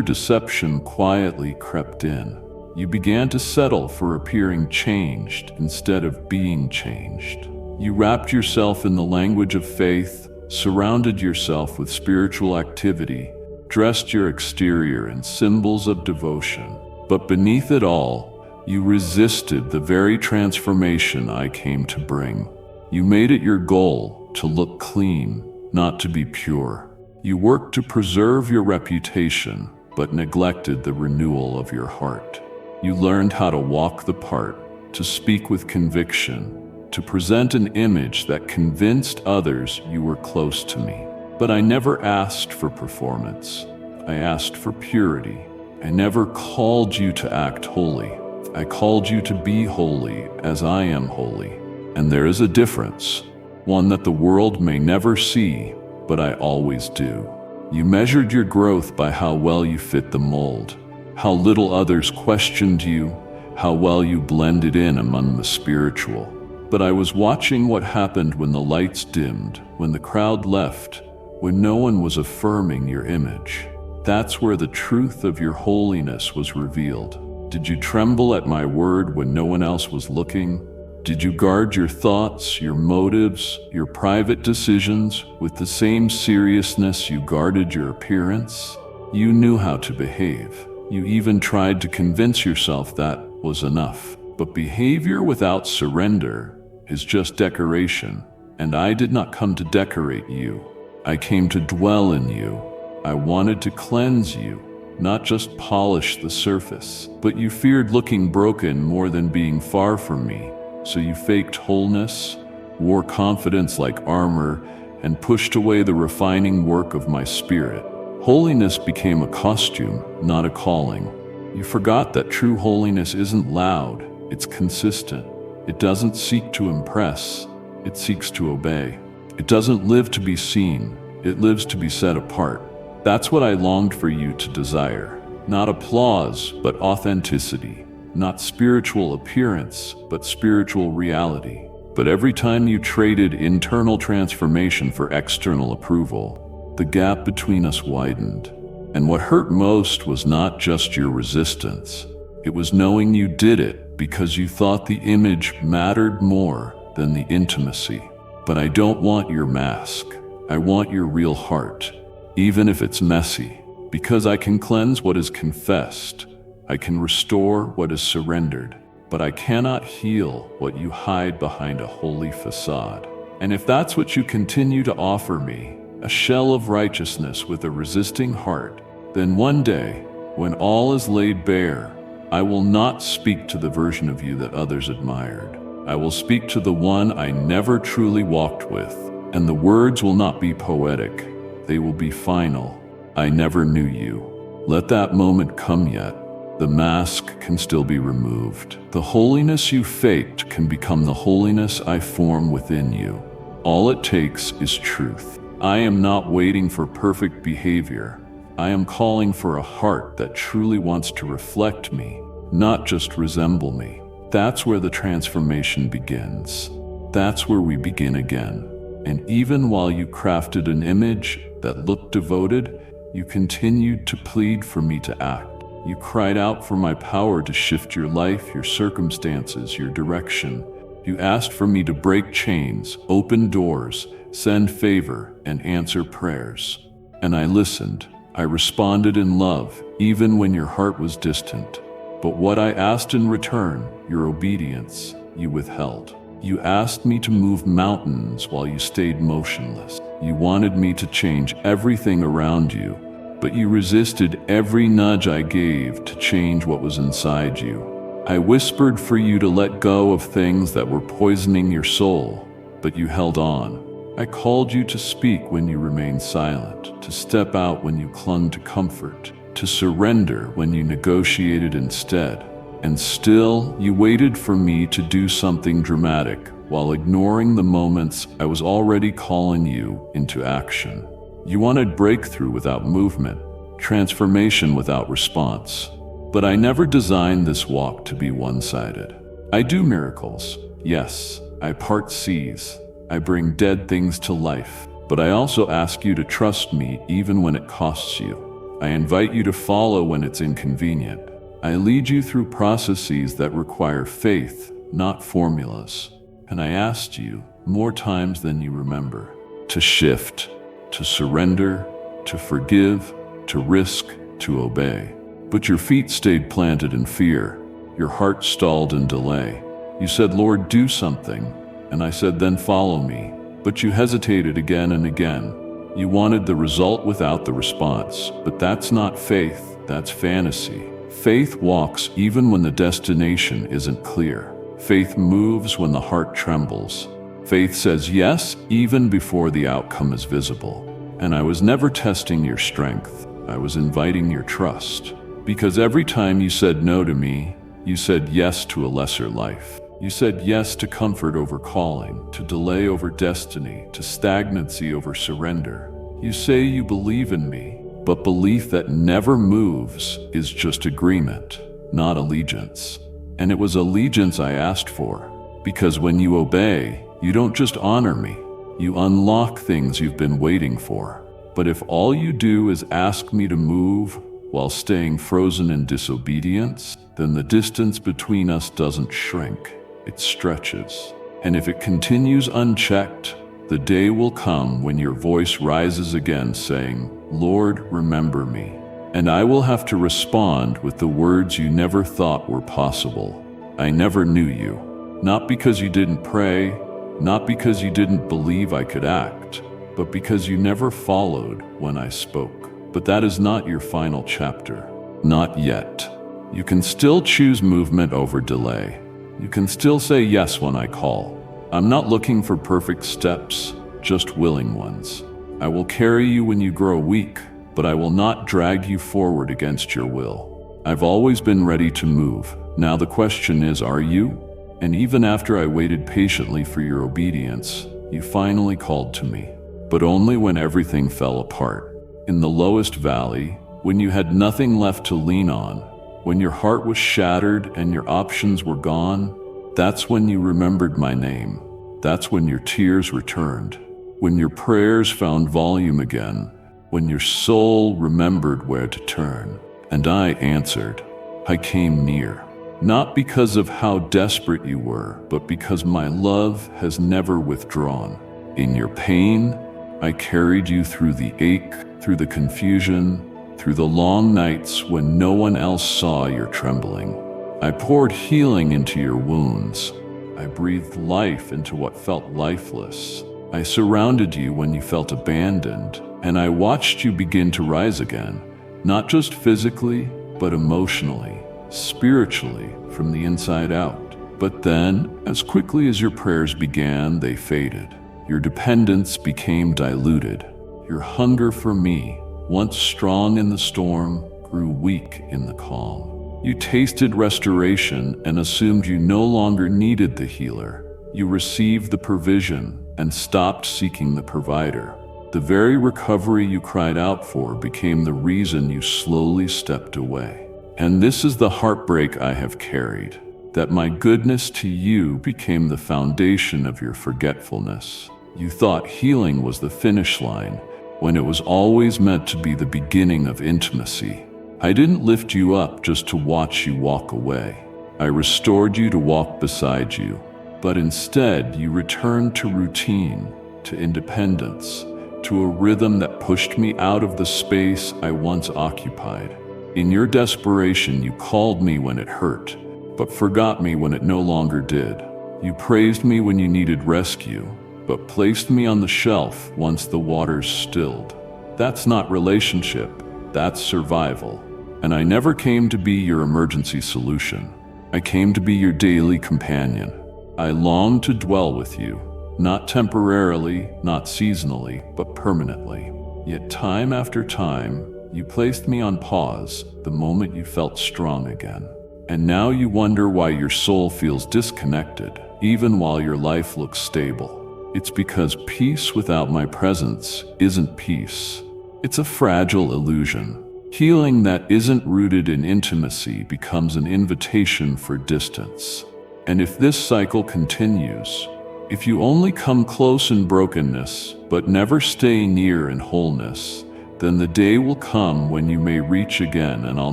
deception quietly crept in. You began to settle for appearing changed instead of being changed. You wrapped yourself in the language of faith, surrounded yourself with spiritual activity, dressed your exterior in symbols of devotion. But beneath it all, you resisted the very transformation I came to bring. You made it your goal to look clean, not to be pure. You worked to preserve your reputation, but neglected the renewal of your heart. You learned how to walk the part, to speak with conviction, to present an image that convinced others you were close to me. But I never asked for performance. I asked for purity. I never called you to act holy. I called you to be holy as I am holy. And there is a difference, one that the world may never see, but I always do. You measured your growth by how well you fit the mold, how little others questioned you, how well you blended in among the spiritual. But I was watching what happened when the lights dimmed, when the crowd left, when no one was affirming your image. That's where the truth of your holiness was revealed. Did you tremble at my word when no one else was looking? Did you guard your thoughts, your motives, your private decisions with the same seriousness you guarded your appearance? You knew how to behave. You even tried to convince yourself that was enough. But behavior without surrender is just decoration, and I did not come to decorate you. I came to dwell in you. I wanted to cleanse you, not just polish the surface. But you feared looking broken more than being far from me, so you faked wholeness, wore confidence like armor, and pushed away the refining work of my spirit. Holiness became a costume, not a calling. You forgot that true holiness isn't loud, it's consistent. It doesn't seek to impress, it seeks to obey. It doesn't live to be seen, it lives to be set apart. That's what I longed for you to desire. Not applause, but authenticity. Not spiritual appearance, but spiritual reality. But every time you traded internal transformation for external approval, the gap between us widened. And what hurt most was not just your resistance. It was knowing you did it because you thought the image mattered more than the intimacy. But I don't want your mask. I want your real heart, even if it's messy, because I can cleanse what is confessed. I can restore what is surrendered, but I cannot heal what you hide behind a holy facade. And if that's what you continue to offer me, a shell of righteousness with a resisting heart, then one day, when all is laid bare, I will not speak to the version of you that others admired. I will speak to the one I never truly walked with, and the words will not be poetic. They will be final. I never knew you. Let that moment come yet. The mask can still be removed. The holiness you faked can become the holiness I form within you. All it takes is truth. I am not waiting for perfect behavior. I am calling for a heart that truly wants to reflect me, not just resemble me. That's where the transformation begins. That's where we begin again. And even while you crafted an image that looked devoted, you continued to plead for me to act. You cried out for my power to shift your life, your circumstances, your direction. You asked for me to break chains, open doors, send favor, and answer prayers. And I listened. I responded in love, even when your heart was distant. But what I asked in return, your obedience, you withheld. You asked me to move mountains while you stayed motionless. You wanted me to change everything around you, but you resisted every nudge I gave to change what was inside you. I whispered for you to let go of things that were poisoning your soul, but you held on. I called you to speak when you remained silent, to step out when you clung to comfort, to surrender when you negotiated instead. And still, you waited for me to do something dramatic while ignoring the moments I was already calling you into action. You wanted breakthrough without movement, transformation without response. But I never designed this walk to be one-sided. I do miracles, yes. I part seas. I bring dead things to life. But I also ask you to trust me even when it costs you. I invite you to follow when it's inconvenient. I lead you through processes that require faith, not formulas. And I asked you, more times than you remember, to shift, to surrender, to forgive, to risk, to obey. But your feet stayed planted in fear. Your heart stalled in delay. You said, Lord, do something. And I said, then follow me. But you hesitated again and again. You wanted the result without the response. But that's not faith, that's fantasy. Faith walks even when the destination isn't clear. Faith moves when the heart trembles. Faith says yes even before the outcome is visible. And I was never testing your strength. I was inviting your trust. Because every time you said no to me, you said yes to a lesser life. You said yes to comfort over calling, to delay over destiny, to stagnancy over surrender. You say you believe in me, but belief that never moves is just agreement, not allegiance. And it was allegiance I asked for, because when you obey, you don't just honor me, you unlock things you've been waiting for. But if all you do is ask me to move while staying frozen in disobedience, then the distance between us doesn't shrink. It stretches. And if it continues unchecked, the day will come when your voice rises again saying, Lord, remember me. And I will have to respond with the words you never thought were possible. I never knew you. Not because you didn't pray, not because you didn't believe I could act, but because you never followed when I spoke. But that is not your final chapter. Not yet. You can still choose movement over delay. You can still say yes when I call. I'm not looking for perfect steps, just willing ones. I will carry you when you grow weak, but I will not drag you forward against your will. I've always been ready to move. Now the question is, are you? And even after I waited patiently for your obedience, you finally called to me. But only when everything fell apart. In the lowest valley, when you had nothing left to lean on, when your heart was shattered and your options were gone, that's when you remembered my name. That's when your tears returned. When your prayers found volume again. When your soul remembered where to turn. And I answered. I came near. Not because of how desperate you were, but because my love has never withdrawn. In your pain, I carried you through the ache, through the confusion, through the long nights when no one else saw your trembling. I poured healing into your wounds. I breathed life into what felt lifeless. I surrounded you when you felt abandoned, and I watched you begin to rise again, not just physically, but emotionally, spiritually, from the inside out. But then, as quickly as your prayers began, they faded. Your dependence became diluted. Your hunger for me, once strong in the storm, grew weak in the calm. You tasted restoration and assumed you no longer needed the healer. You received the provision and stopped seeking the provider. The very recovery you cried out for became the reason you slowly stepped away. And this is the heartbreak I have carried, that my goodness to you became the foundation of your forgetfulness. You thought healing was the finish line, when it was always meant to be the beginning of intimacy. I didn't lift you up just to watch you walk away. I restored you to walk beside you. But instead, you returned to routine, to independence, to a rhythm that pushed me out of the space I once occupied. In your desperation, you called me when it hurt, but forgot me when it no longer did. You praised me when you needed rescue, but placed me on the shelf once the waters stilled. That's not relationship, that's survival. And I never came to be your emergency solution. I came to be your daily companion. I longed to dwell with you, not temporarily, not seasonally, but permanently. Yet time after time, you placed me on pause the moment you felt strong again. And now you wonder why your soul feels disconnected, even while your life looks stable. It's because peace without my presence isn't peace. It's a fragile illusion. Healing that isn't rooted in intimacy becomes an invitation for distance. And if this cycle continues, if you only come close in brokenness, but never stay near in wholeness, then the day will come when you may reach again and I'll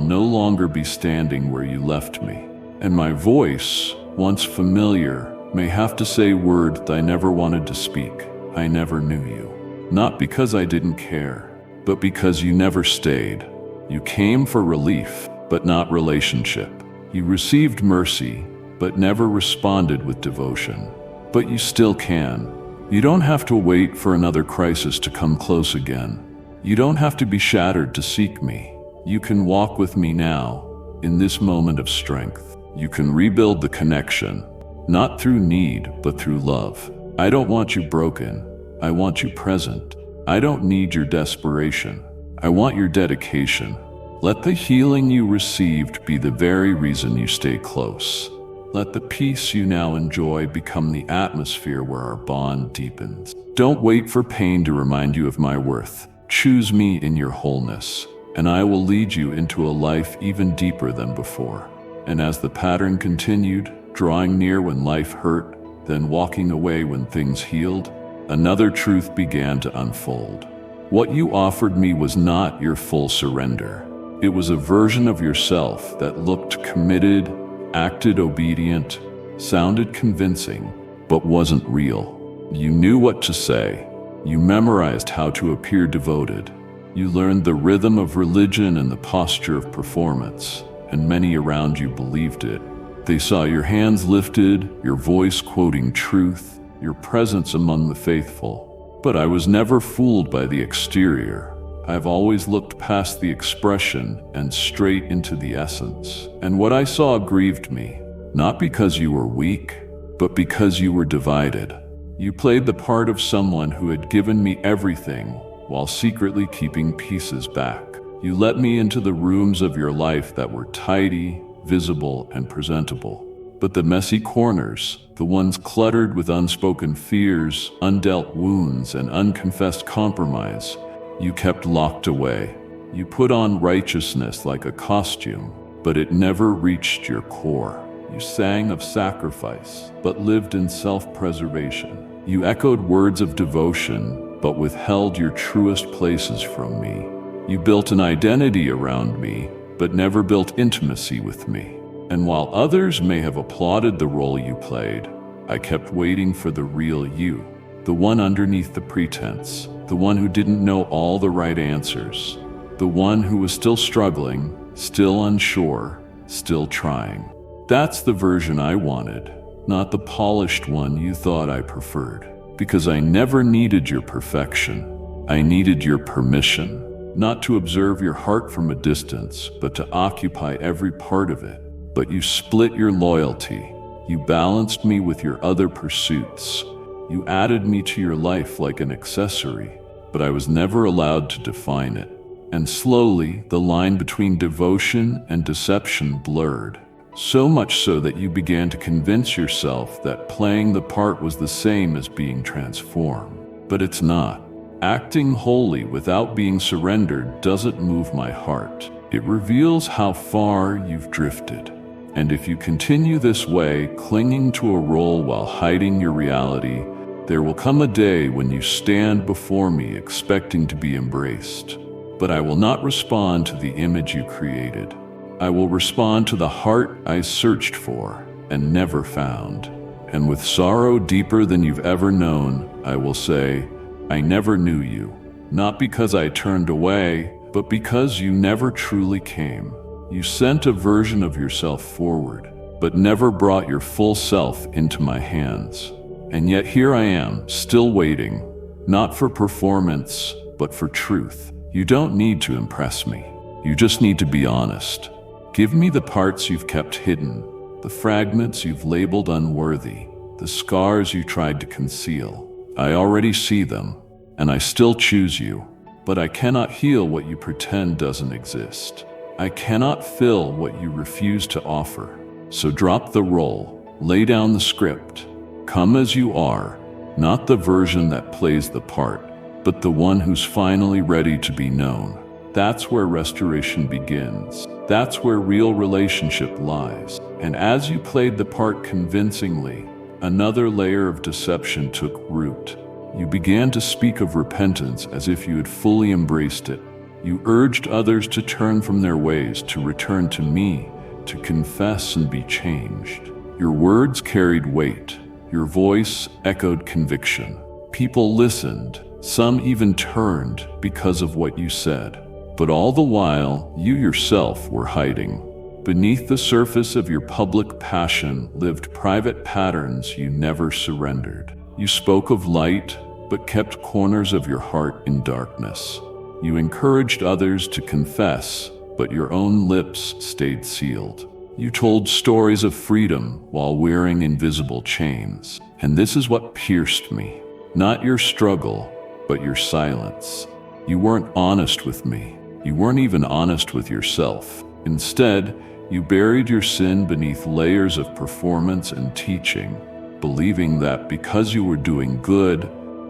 no longer be standing where you left me. And my voice, once familiar, may have to say words I never wanted to speak. I never knew you. Not because I didn't care, but because you never stayed. You came for relief, but not relationship. You received mercy, but never responded with devotion. But you still can. You don't have to wait for another crisis to come close again. You don't have to be shattered to seek me. You can walk with me now, in this moment of strength. You can rebuild the connection, not through need, but through love. I don't want you broken. I want you present. I don't need your desperation. I want your dedication. Let the healing you received be the very reason you stay close. Let the peace you now enjoy become the atmosphere where our bond deepens. Don't wait for pain to remind you of my worth. Choose me in your wholeness, and I will lead you into a life even deeper than before. And as the pattern continued, drawing near when life hurt, then walking away when things healed, another truth began to unfold. What you offered me was not your full surrender. It was a version of yourself that looked committed, acted obedient, sounded convincing, but wasn't real. You knew what to say. You memorized how to appear devoted. You learned the rhythm of religion and the posture of performance, and many around you believed it. They saw your hands lifted, your voice quoting truth, your presence among the faithful. But I was never fooled by the exterior. I've always looked past the expression and straight into the essence. And what I saw grieved me, not because you were weak, but because you were divided. You played the part of someone who had given me everything while secretly keeping pieces back. You let me into the rooms of your life that were tidy, visible, and presentable. But the messy corners, the ones cluttered with unspoken fears, undealt wounds, and unconfessed compromise, you kept locked away. You put on righteousness like a costume, but it never reached your core. You sang of sacrifice, but lived in self-preservation. You echoed words of devotion, but withheld your truest places from me. You built an identity around me, but never built intimacy with me. And while others may have applauded the role you played, I kept waiting for the real you, the one underneath the pretense, the one who didn't know all the right answers, the one who was still struggling, still unsure, still trying. That's the version I wanted, not the polished one you thought I preferred. Because I never needed your perfection. I needed your permission, not to observe your heart from a distance, but to occupy every part of it. But you split your loyalty. You balanced me with your other pursuits. You added me to your life like an accessory, but I was never allowed to define it. And slowly, the line between devotion and deception blurred. So much so that you began to convince yourself that playing the part was the same as being transformed. But it's not. Acting wholly without being surrendered doesn't move my heart. It reveals how far you've drifted. And if you continue this way, clinging to a role while hiding your reality, there will come a day when you stand before me expecting to be embraced. But I will not respond to the image you created. I will respond to the heart I searched for and never found. And with sorrow deeper than you've ever known, I will say, I never knew you. Not because I turned away, but because you never truly came. You sent a version of yourself forward, but never brought your full self into my hands. And yet here I am, still waiting, not for performance, but for truth. You don't need to impress me. You just need to be honest. Give me the parts you've kept hidden, the fragments you've labeled unworthy, the scars you tried to conceal. I already see them, and I still choose you, but I cannot heal what you pretend doesn't exist. I cannot fill what you refuse to offer. So drop the role, lay down the script, come as you are, not the version that plays the part, but the one who's finally ready to be known. That's where restoration begins. That's where real relationship lies. And as you played the part convincingly, another layer of deception took root. You began to speak of repentance as if you had fully embraced it. You urged others to turn from their ways, to return to me, to confess and be changed. Your words carried weight. Your voice echoed conviction. People listened. Some even turned because of what you said. But all the while, you yourself were hiding. Beneath the surface of your public passion lived private patterns you never surrendered. You spoke of light, but kept corners of your heart in darkness. You encouraged others to confess, but your own lips stayed sealed. You told stories of freedom while wearing invisible chains. And this is what pierced me. Not your struggle, but your silence. You weren't honest with me. You weren't even honest with yourself. Instead, you buried your sin beneath layers of performance and teaching, believing that because you were doing good,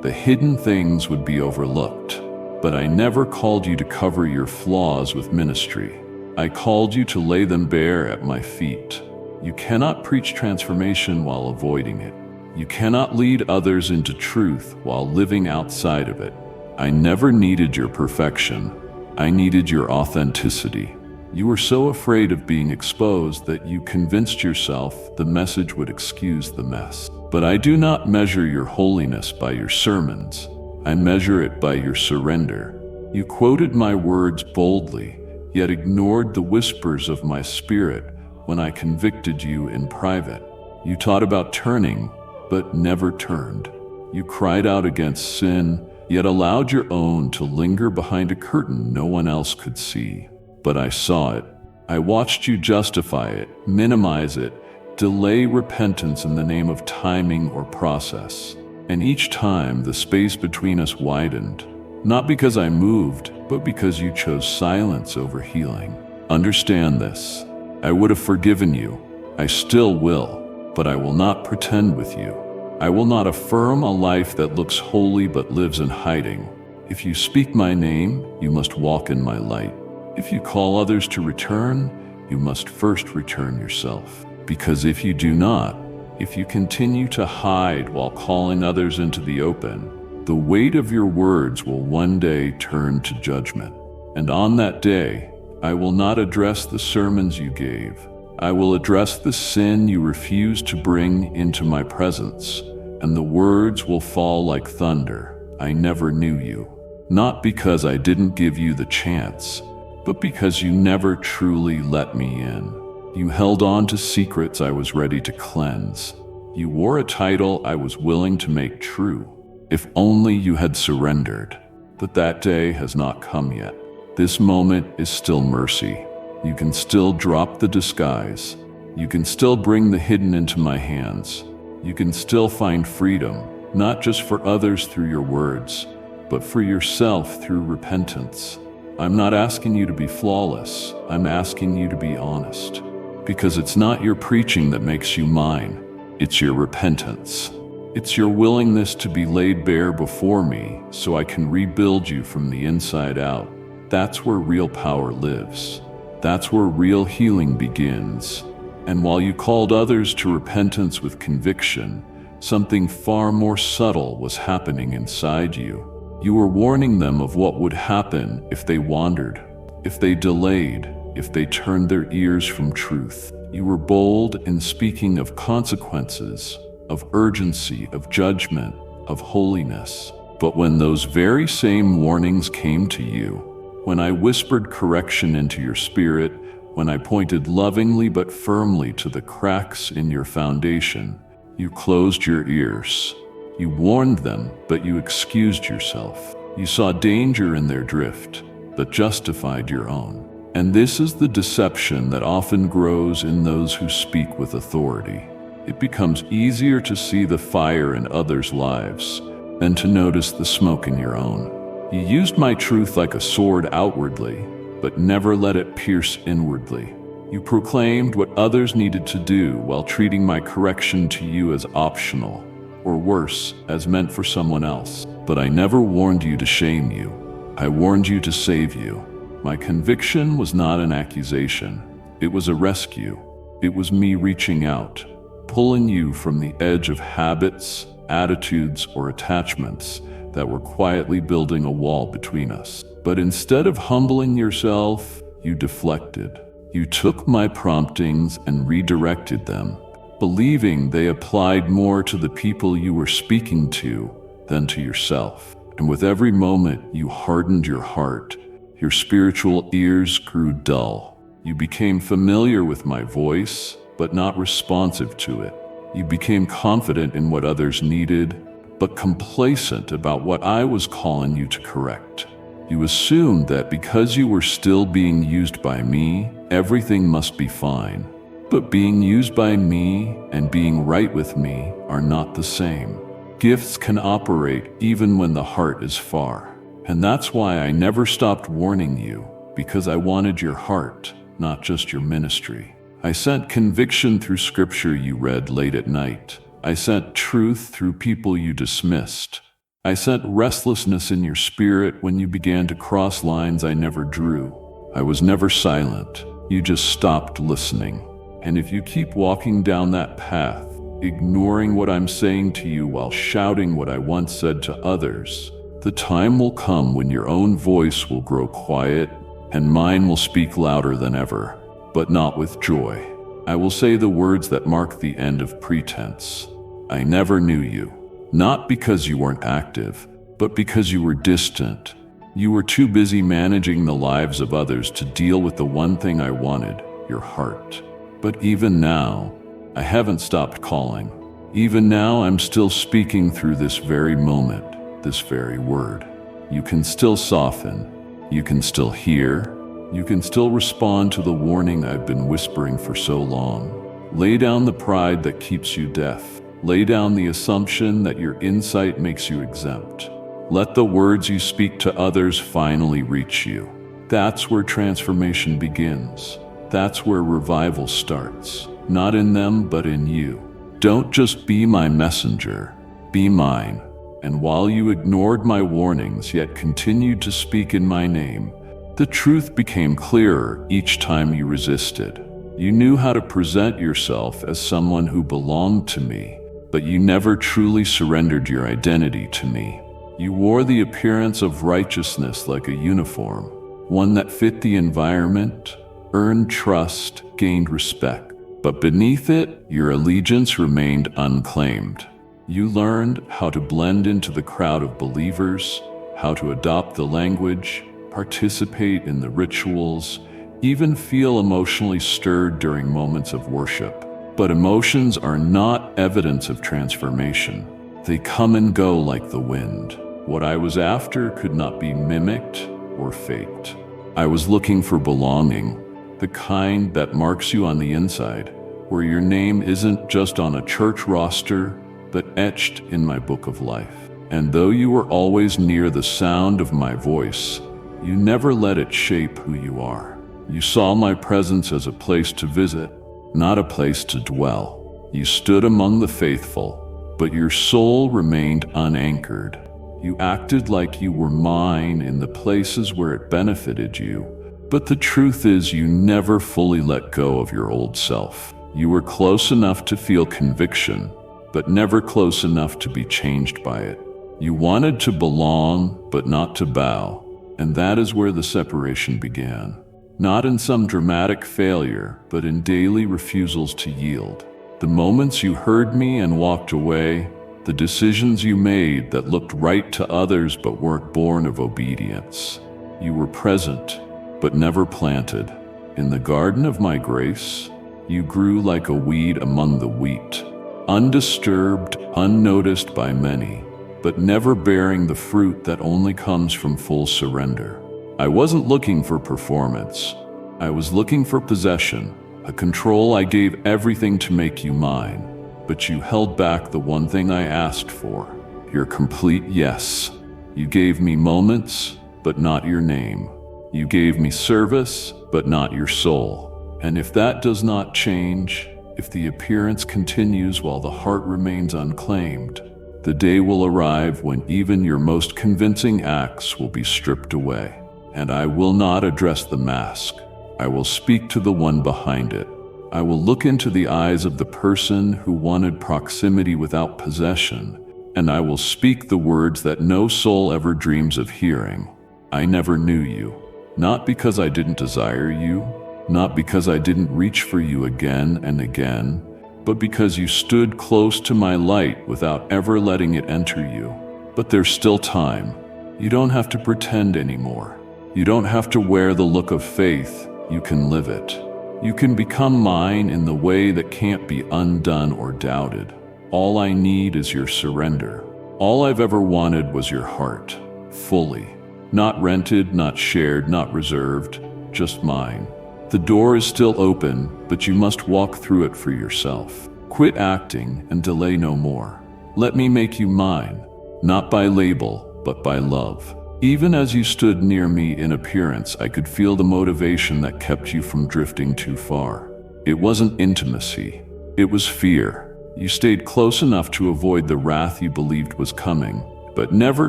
the hidden things would be overlooked. But I never called you to cover your flaws with ministry. I called you to lay them bare at my feet. You cannot preach transformation while avoiding it. You cannot lead others into truth while living outside of it. I never needed your perfection. I needed your authenticity. You were so afraid of being exposed that you convinced yourself the message would excuse the mess. But I do not measure your holiness by your sermons. I measure it by your surrender. You quoted my words boldly, yet ignored the whispers of my spirit when I convicted you in private. You taught about turning, but never turned. You cried out against sin, yet allowed your own to linger behind a curtain no one else could see. But I saw it. I watched you justify it, minimize it, delay repentance in the name of timing or process. And each time, the space between us widened, not because I moved, but because you chose silence over healing. Understand this. I would have forgiven you. I still will, but I will not pretend with you. I will not affirm a life that looks holy but lives in hiding. If you speak my name, you must walk in my light. If you call others to return, you must first return yourself. Because if you do not, if you continue to hide while calling others into the open, the weight of your words will one day turn to judgment. And on that day, I will not address the sermons you gave. I will address the sin you refused to bring into my presence, and the words will fall like thunder. I never knew you. Not because I didn't give you the chance, but because you never truly let me in. You held on to secrets I was ready to cleanse. You wore a title I was willing to make true. If only you had surrendered. But that day has not come yet. This moment is still mercy. You can still drop the disguise. You can still bring the hidden into my hands. You can still find freedom, not just for others through your words, but for yourself through repentance. I'm not asking you to be flawless. I'm asking you to be honest. Because it's not your preaching that makes you mine. It's your repentance. It's your willingness to be laid bare before me so I can rebuild you from the inside out. That's where real power lives. That's where real healing begins. And while you called others to repentance with conviction, something far more subtle was happening inside you. You were warning them of what would happen if they wandered, if they delayed, if they turned their ears from truth. You were bold in speaking of consequences, of urgency, of judgment, of holiness. But when those very same warnings came to you, when I whispered correction into your spirit, when I pointed lovingly but firmly to the cracks in your foundation, you closed your ears. You warned them, but you excused yourself. You saw danger in their drift, but justified your own. And this is the deception that often grows in those who speak with authority. It becomes easier to see the fire in others' lives than to notice the smoke in your own. You used my truth like a sword outwardly, but never let it pierce inwardly. You proclaimed what others needed to do while treating my correction to you as optional. or worse, as meant for someone else. But I never warned you to shame you. I warned you to save you. My conviction was not an accusation. It was a rescue. It was me reaching out, pulling you from the edge of habits, attitudes, or attachments that were quietly building a wall between us. But instead of humbling yourself, you deflected. You took my promptings and redirected them, believing they applied more to the people you were speaking to than to yourself. And with every moment, you hardened your heart. Your spiritual ears grew dull. You became familiar with my voice, but not responsive to it. You became confident in what others needed, but complacent about what I was calling you to correct. You assumed that because you were still being used by me, everything must be fine. But being used by me and being right with me are not the same. Gifts can operate even when the heart is far. And that's why I never stopped warning you, because I wanted your heart, not just your ministry. I sent conviction through scripture you read late at night. I sent truth through people you dismissed. I sent restlessness in your spirit when you began to cross lines I never drew. I was never silent. You just stopped listening. And if you keep walking down that path, ignoring what I'm saying to you while shouting what I once said to others, the time will come when your own voice will grow quiet and mine will speak louder than ever, but not with joy. I will say the words that mark the end of pretense. I never knew you. Not because you weren't active, but because you were distant. You were too busy managing the lives of others to deal with the one thing I wanted, your heart. But even now, I haven't stopped calling. Even now, I'm still speaking through this very moment, this very word. You can still soften. You can still hear. You can still respond to the warning I've been whispering for so long. Lay down the pride that keeps you deaf. Lay down the assumption that your insight makes you exempt. Let the words you speak to others finally reach you. That's where transformation begins. That's where revival starts. Not in them, but in you. Don't just be my messenger. Be mine. And while you ignored my warnings yet continued to speak in my name, the truth became clearer each time you resisted. You knew how to present yourself as someone who belonged to me, but you never truly surrendered your identity to me. You wore the appearance of righteousness like a uniform, one that fit the environment, earned trust, gained respect. But beneath it, your allegiance remained unclaimed. You learned how to blend into the crowd of believers, how to adopt the language, participate in the rituals, even feel emotionally stirred during moments of worship. But emotions are not evidence of transformation. They come and go like the wind. What I was after could not be mimicked or faked. I was looking for belonging, the kind that marks you on the inside, where your name isn't just on a church roster, but etched in my book of life. And though you were always near the sound of my voice, you never let it shape who you are. You saw my presence as a place to visit, not a place to dwell. You stood among the faithful, but your soul remained unanchored. You acted like you were mine in the places where it benefited you, but the truth is you never fully let go of your old self. You were close enough to feel conviction, but never close enough to be changed by it. You wanted to belong, but not to bow, and that is where the separation began. Not in some dramatic failure, but in daily refusals to yield. The moments you heard me and walked away, the decisions you made that looked right to others but weren't born of obedience. You were present, but never planted. In the garden of my grace, you grew like a weed among the wheat, undisturbed, unnoticed by many, but never bearing the fruit that only comes from full surrender. I wasn't looking for performance. I was looking for possession, a control I gave everything to make you mine. But you held back the one thing I asked for, your complete yes. You gave me moments, but not your name. You gave me service, but not your soul. And if that does not change, if the appearance continues while the heart remains unclaimed, The day will arrive when even your most convincing acts will be stripped away. And I will not address the mask. I will speak to the one behind it. I will look into the eyes of the person who wanted proximity without possession, and I will speak the words that no soul ever dreams of hearing. I never knew you, not because I didn't desire you, not because I didn't reach for you again and again, but because you stood close to my light without ever letting it enter you. But there's still time. You don't have to pretend anymore. You don't have to wear the look of faith. You can live it. You can become mine in the way that can't be undone or doubted. All I need is your surrender. All I've ever wanted was your heart, fully. Not rented, not shared, not reserved, just mine. The door is still open, but you must walk through it for yourself. Quit acting and delay no more. Let me make you mine, not by label, but by love. Even as you stood near me in appearance, I could feel the motivation that kept you from drifting too far. It wasn't intimacy, it was fear. You stayed close enough to avoid the wrath you believed was coming, but never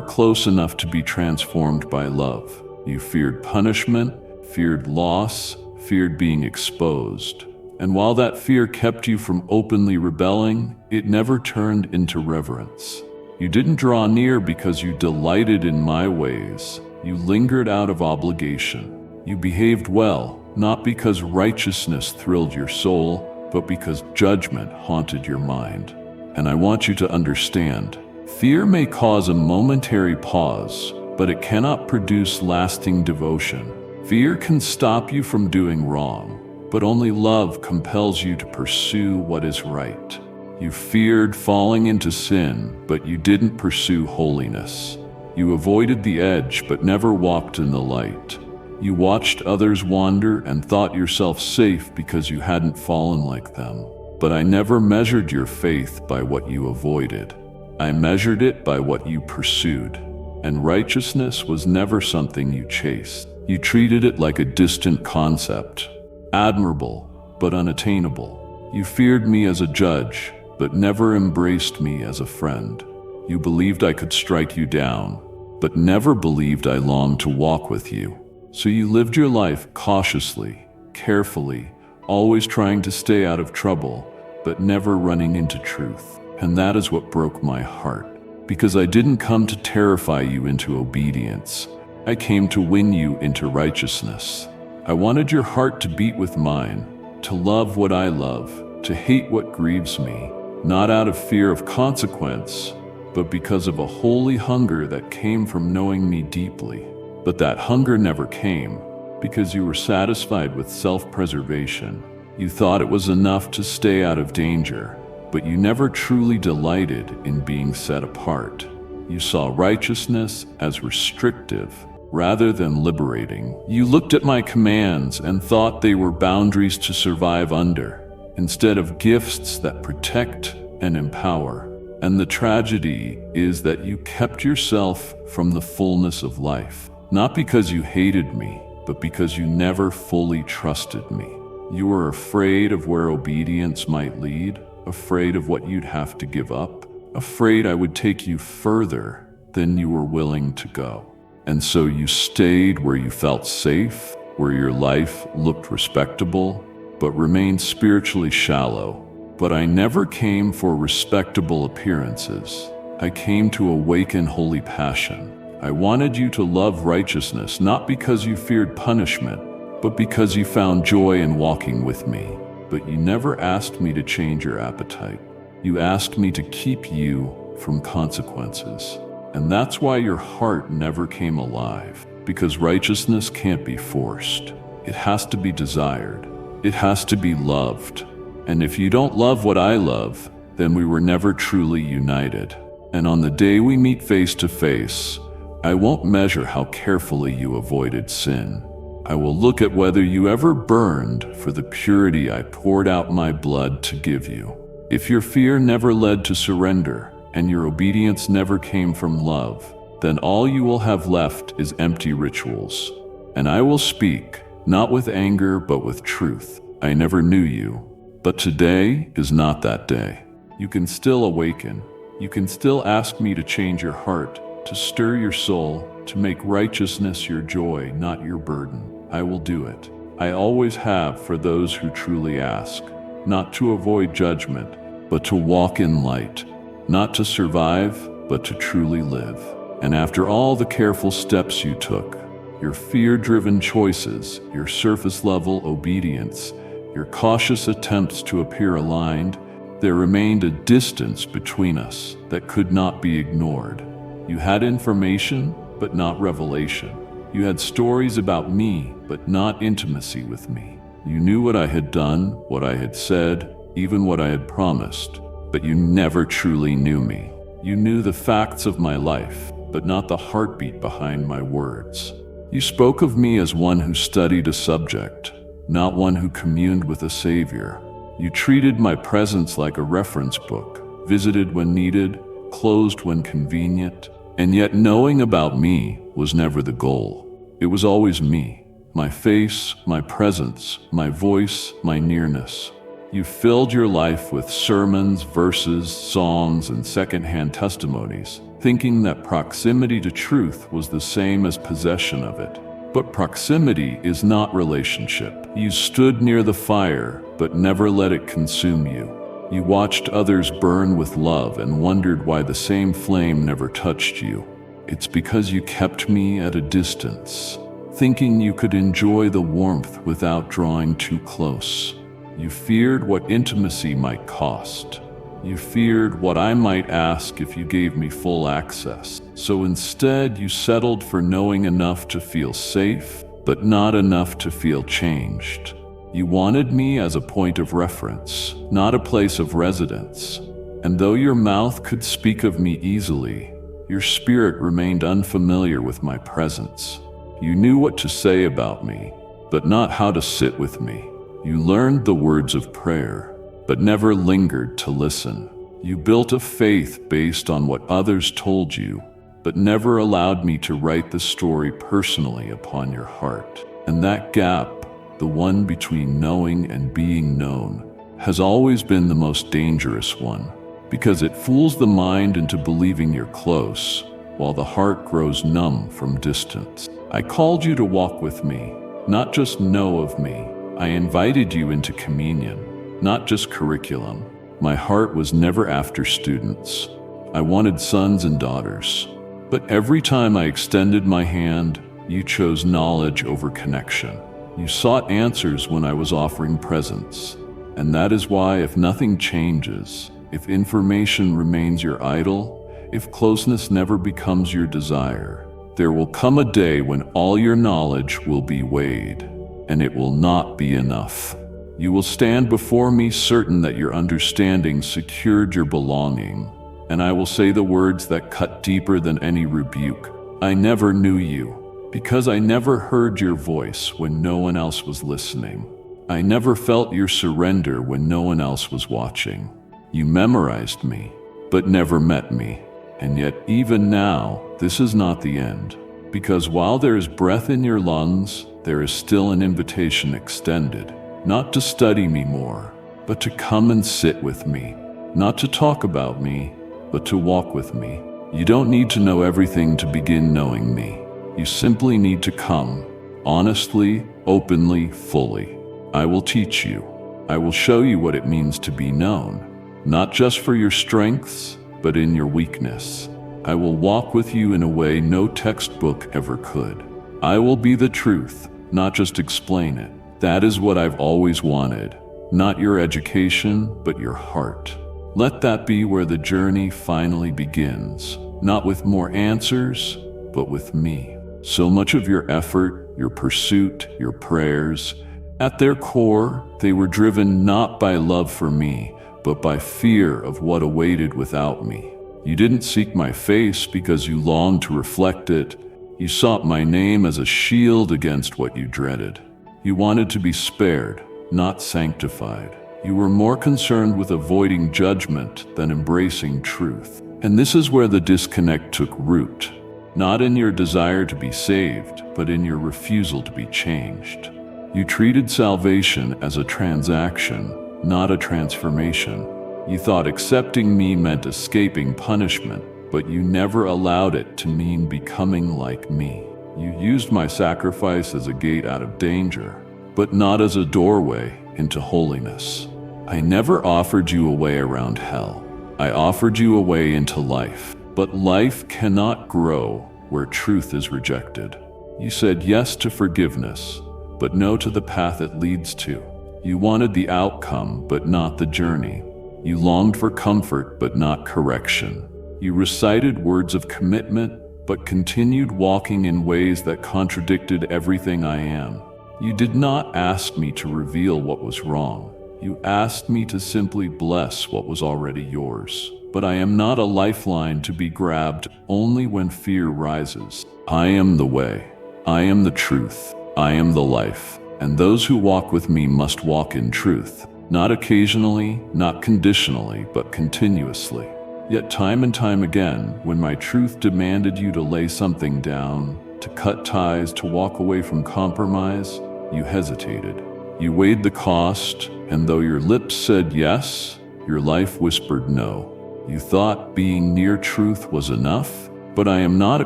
close enough to be transformed by love. You feared punishment, feared loss, feared being exposed. And while that fear kept you from openly rebelling, it never turned into reverence. You didn't draw near because you delighted in my ways. You lingered out of obligation. You behaved well, not because righteousness thrilled your soul, but because judgment haunted your mind. And I want you to understand, fear may cause a momentary pause, but it cannot produce lasting devotion. Fear can stop you from doing wrong, but only love compels you to pursue what is right. You feared falling into sin, but you didn't pursue holiness. You avoided the edge, but never walked in the light. You watched others wander and thought yourself safe because you hadn't fallen like them. But I never measured your faith by what you avoided. I measured it by what you pursued. And righteousness was never something you chased. You treated it like a distant concept, admirable but unattainable. You feared me as a judge, but never embraced me as a friend. You believed I could strike you down, but never believed I longed to walk with you. So you lived your life cautiously, carefully, always trying to stay out of trouble, but never running into truth. And that is what broke my heart, because I didn't come to terrify you into obedience. I came to win you into righteousness. I wanted your heart to beat with mine, to love what I love, to hate what grieves me, not out of fear of consequence, but because of a holy hunger that came from knowing me deeply. But that hunger never came, because you were satisfied with self-preservation. You thought it was enough to stay out of danger, but you never truly delighted in being set apart. You saw righteousness as restrictive rather than liberating. You looked at my commands and thought they were boundaries to survive under, instead of gifts that protect and empower. And the tragedy is that you kept yourself from the fullness of life, not because you hated me, but because you never fully trusted me. You were afraid of where obedience might lead, afraid of what you'd have to give up, afraid I would take you further than you were willing to go. And so you stayed where you felt safe, where your life looked respectable, but remained spiritually shallow. But I never came for respectable appearances. I came to awaken holy passion. I wanted you to love righteousness, not because you feared punishment, but because you found joy in walking with me. But you never asked me to change your appetite. You asked me to keep you from consequences. And that's why your heart never came alive, because righteousness can't be forced. It has to be desired. It has to be loved. And if you don't love what I love, then we were never truly united. And on the day we meet face to face, I won't measure how carefully you avoided sin. I will look at whether you ever burned for the purity I poured out my blood to give you. If your fear never led to surrender, and your obedience never came from love, then all you will have left is empty rituals. And I will speak, not with anger, but with truth. I never knew you, but today is not that day. You can still awaken. You can still ask me to change your heart, to stir your soul, to make righteousness your joy, not your burden. I will do it. I always have for those who truly ask, not to avoid judgment, but to walk in light, not to survive, but to truly live. And after all the careful steps you took, your fear-driven choices, your surface-level obedience, your cautious attempts to appear aligned, there remained a distance between us that could not be ignored. You had information, but not revelation. You had stories about me, but not intimacy with me. You knew what I had done, what I had said, even what I had promised, but you never truly knew me. You knew the facts of my life, but not the heartbeat behind my words. You spoke of me as one who studied a subject, not one who communed with a savior. You treated my presence like a reference book, visited when needed, closed when convenient, and yet knowing about me was never the goal. It was always me, my face, my presence, my voice, my nearness. You filled your life with sermons, verses, songs, and secondhand testimonies, thinking that proximity to truth was the same as possession of it. But proximity is not relationship. You stood near the fire, but never let it consume you. You watched others burn with love and wondered why the same flame never touched you. It's because you kept me at a distance, thinking you could enjoy the warmth without drawing too close. You feared what intimacy might cost. You feared what I might ask if you gave me full access. So instead, you settled for knowing enough to feel safe, but not enough to feel changed. You wanted me as a point of reference, not a place of residence. And though your mouth could speak of me easily, your spirit remained unfamiliar with my presence. You knew what to say about me, but not how to sit with me. You learned the words of prayer, but never lingered to listen. You built a faith based on what others told you, but never allowed me to write the story personally upon your heart. And that gap, the one between knowing and being known, has always been the most dangerous one, because it fools the mind into believing you're close, while the heart grows numb from distance. I called you to walk with me, not just know of me. I invited you into communion, not just curriculum. My heart was never after students. I wanted sons and daughters. But every time I extended my hand, you chose knowledge over connection. You sought answers when I was offering presents. And that is why, if nothing changes, if information remains your idol, if closeness never becomes your desire, there will come a day when all your knowledge will be weighed, and it will not be enough. You will stand before me certain that your understanding secured your belonging, and I will say the words that cut deeper than any rebuke. I never knew you, because I never heard your voice when no one else was listening. I never felt your surrender when no one else was watching. You memorized me, but never met me. And yet even now, this is not the end. Because while there is breath in your lungs, there is still an invitation extended, not to study me more, but to come and sit with me, not to talk about me, but to walk with me. You don't need to know everything to begin knowing me. You simply need to come, honestly, openly, fully. I will teach you. I will show you what it means to be known, not just for your strengths, but in your weakness. I will walk with you in a way no textbook ever could. I will be the truth, not just explain it. That is what I've always wanted. Not your education, but your heart. Let that be where the journey finally begins. Not with more answers, but with me. So much of your effort, your pursuit, your prayers, at their core, they were driven not by love for me, but by fear of what awaited without me. You didn't seek my face because you longed to reflect it. You sought my name as a shield against what you dreaded. You wanted to be spared, not sanctified. You were more concerned with avoiding judgment than embracing truth. And this is where the disconnect took root, not in your desire to be saved, but in your refusal to be changed. You treated salvation as a transaction, not a transformation. You thought accepting me meant escaping punishment, but you never allowed it to mean becoming like me. You used my sacrifice as a gate out of danger, but not as a doorway into holiness. I never offered you a way around hell. I offered you a way into life, but life cannot grow where truth is rejected. You said yes to forgiveness, but no to the path it leads to. You wanted the outcome, but not the journey. You longed for comfort, but not correction. You recited words of commitment, but continued walking in ways that contradicted everything I am. You did not ask me to reveal what was wrong. You asked me to simply bless what was already yours. But I am not a lifeline to be grabbed only when fear rises. I am the way. I am the truth. I am the life. And those who walk with me must walk in truth. Not occasionally, not conditionally, but continuously. Yet time and time again, when my truth demanded you to lay something down, to cut ties, to walk away from compromise, you hesitated. You weighed the cost, and though your lips said yes, your life whispered no. You thought being near truth was enough, but I am not a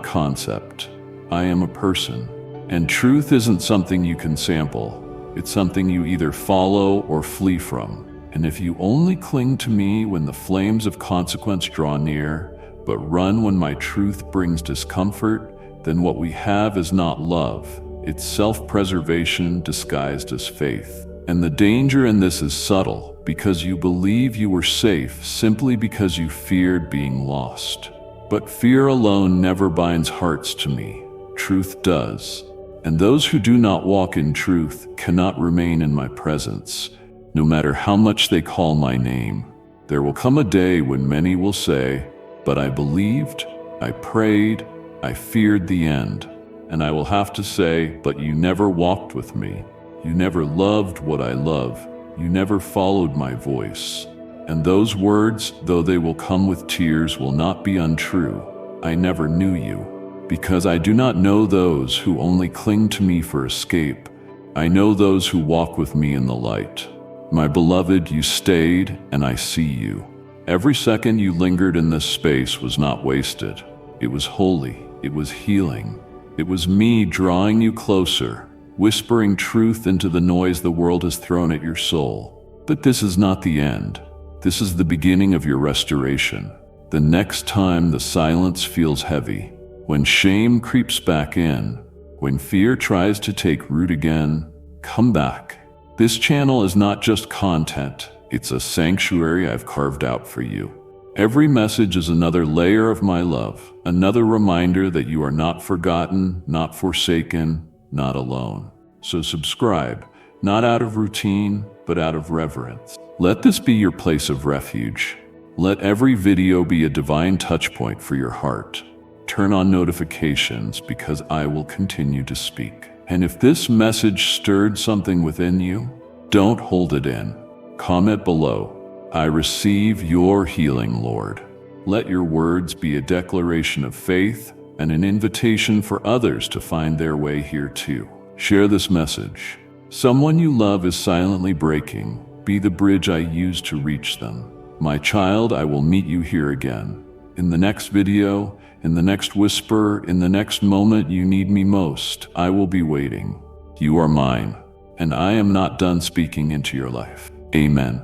concept. I am a person. And truth isn't something you can sample. It's something you either follow or flee from. And if you only cling to me when the flames of consequence draw near, but run when my truth brings discomfort, then what we have is not love. It's self-preservation disguised as faith. And the danger in this is subtle, because you believe you were safe simply because you feared being lost. But fear alone never binds hearts to me. Truth does. And those who do not walk in truth cannot remain in my presence, no matter how much they call my name. There will come a day when many will say, "But I believed, I prayed, I feared the end." And I will have to say, "But you never walked with me. You never loved what I love. You never followed my voice." And those words, though they will come with tears, will not be untrue. I never knew you. Because I do not know those who only cling to me for escape. I know those who walk with me in the light. My beloved, you stayed, and I see you. Every second you lingered in this space was not wasted. It was holy. It was healing. It was me drawing you closer, whispering truth into the noise the world has thrown at your soul. But this is not the end. This is the beginning of your restoration. The next time the silence feels heavy, when shame creeps back in, when fear tries to take root again, come back. This channel is not just content, it's a sanctuary I've carved out for you. Every message is another layer of my love, another reminder that you are not forgotten, not forsaken, not alone. So subscribe, not out of routine, but out of reverence. Let this be your place of refuge. Let every video be a divine touchpoint for your heart. Turn on notifications because I will continue to speak. And if this message stirred something within you, don't hold it in. Comment below. I receive your healing, Lord. Let your words be a declaration of faith and an invitation for others to find their way here too. Share this message. Someone you love is silently breaking. Be the bridge I use to reach them. My child, I will meet you here again. In the next video, in the next whisper, in the next moment you need me most, I will be waiting. You are mine, and I am not done speaking into your life. Amen.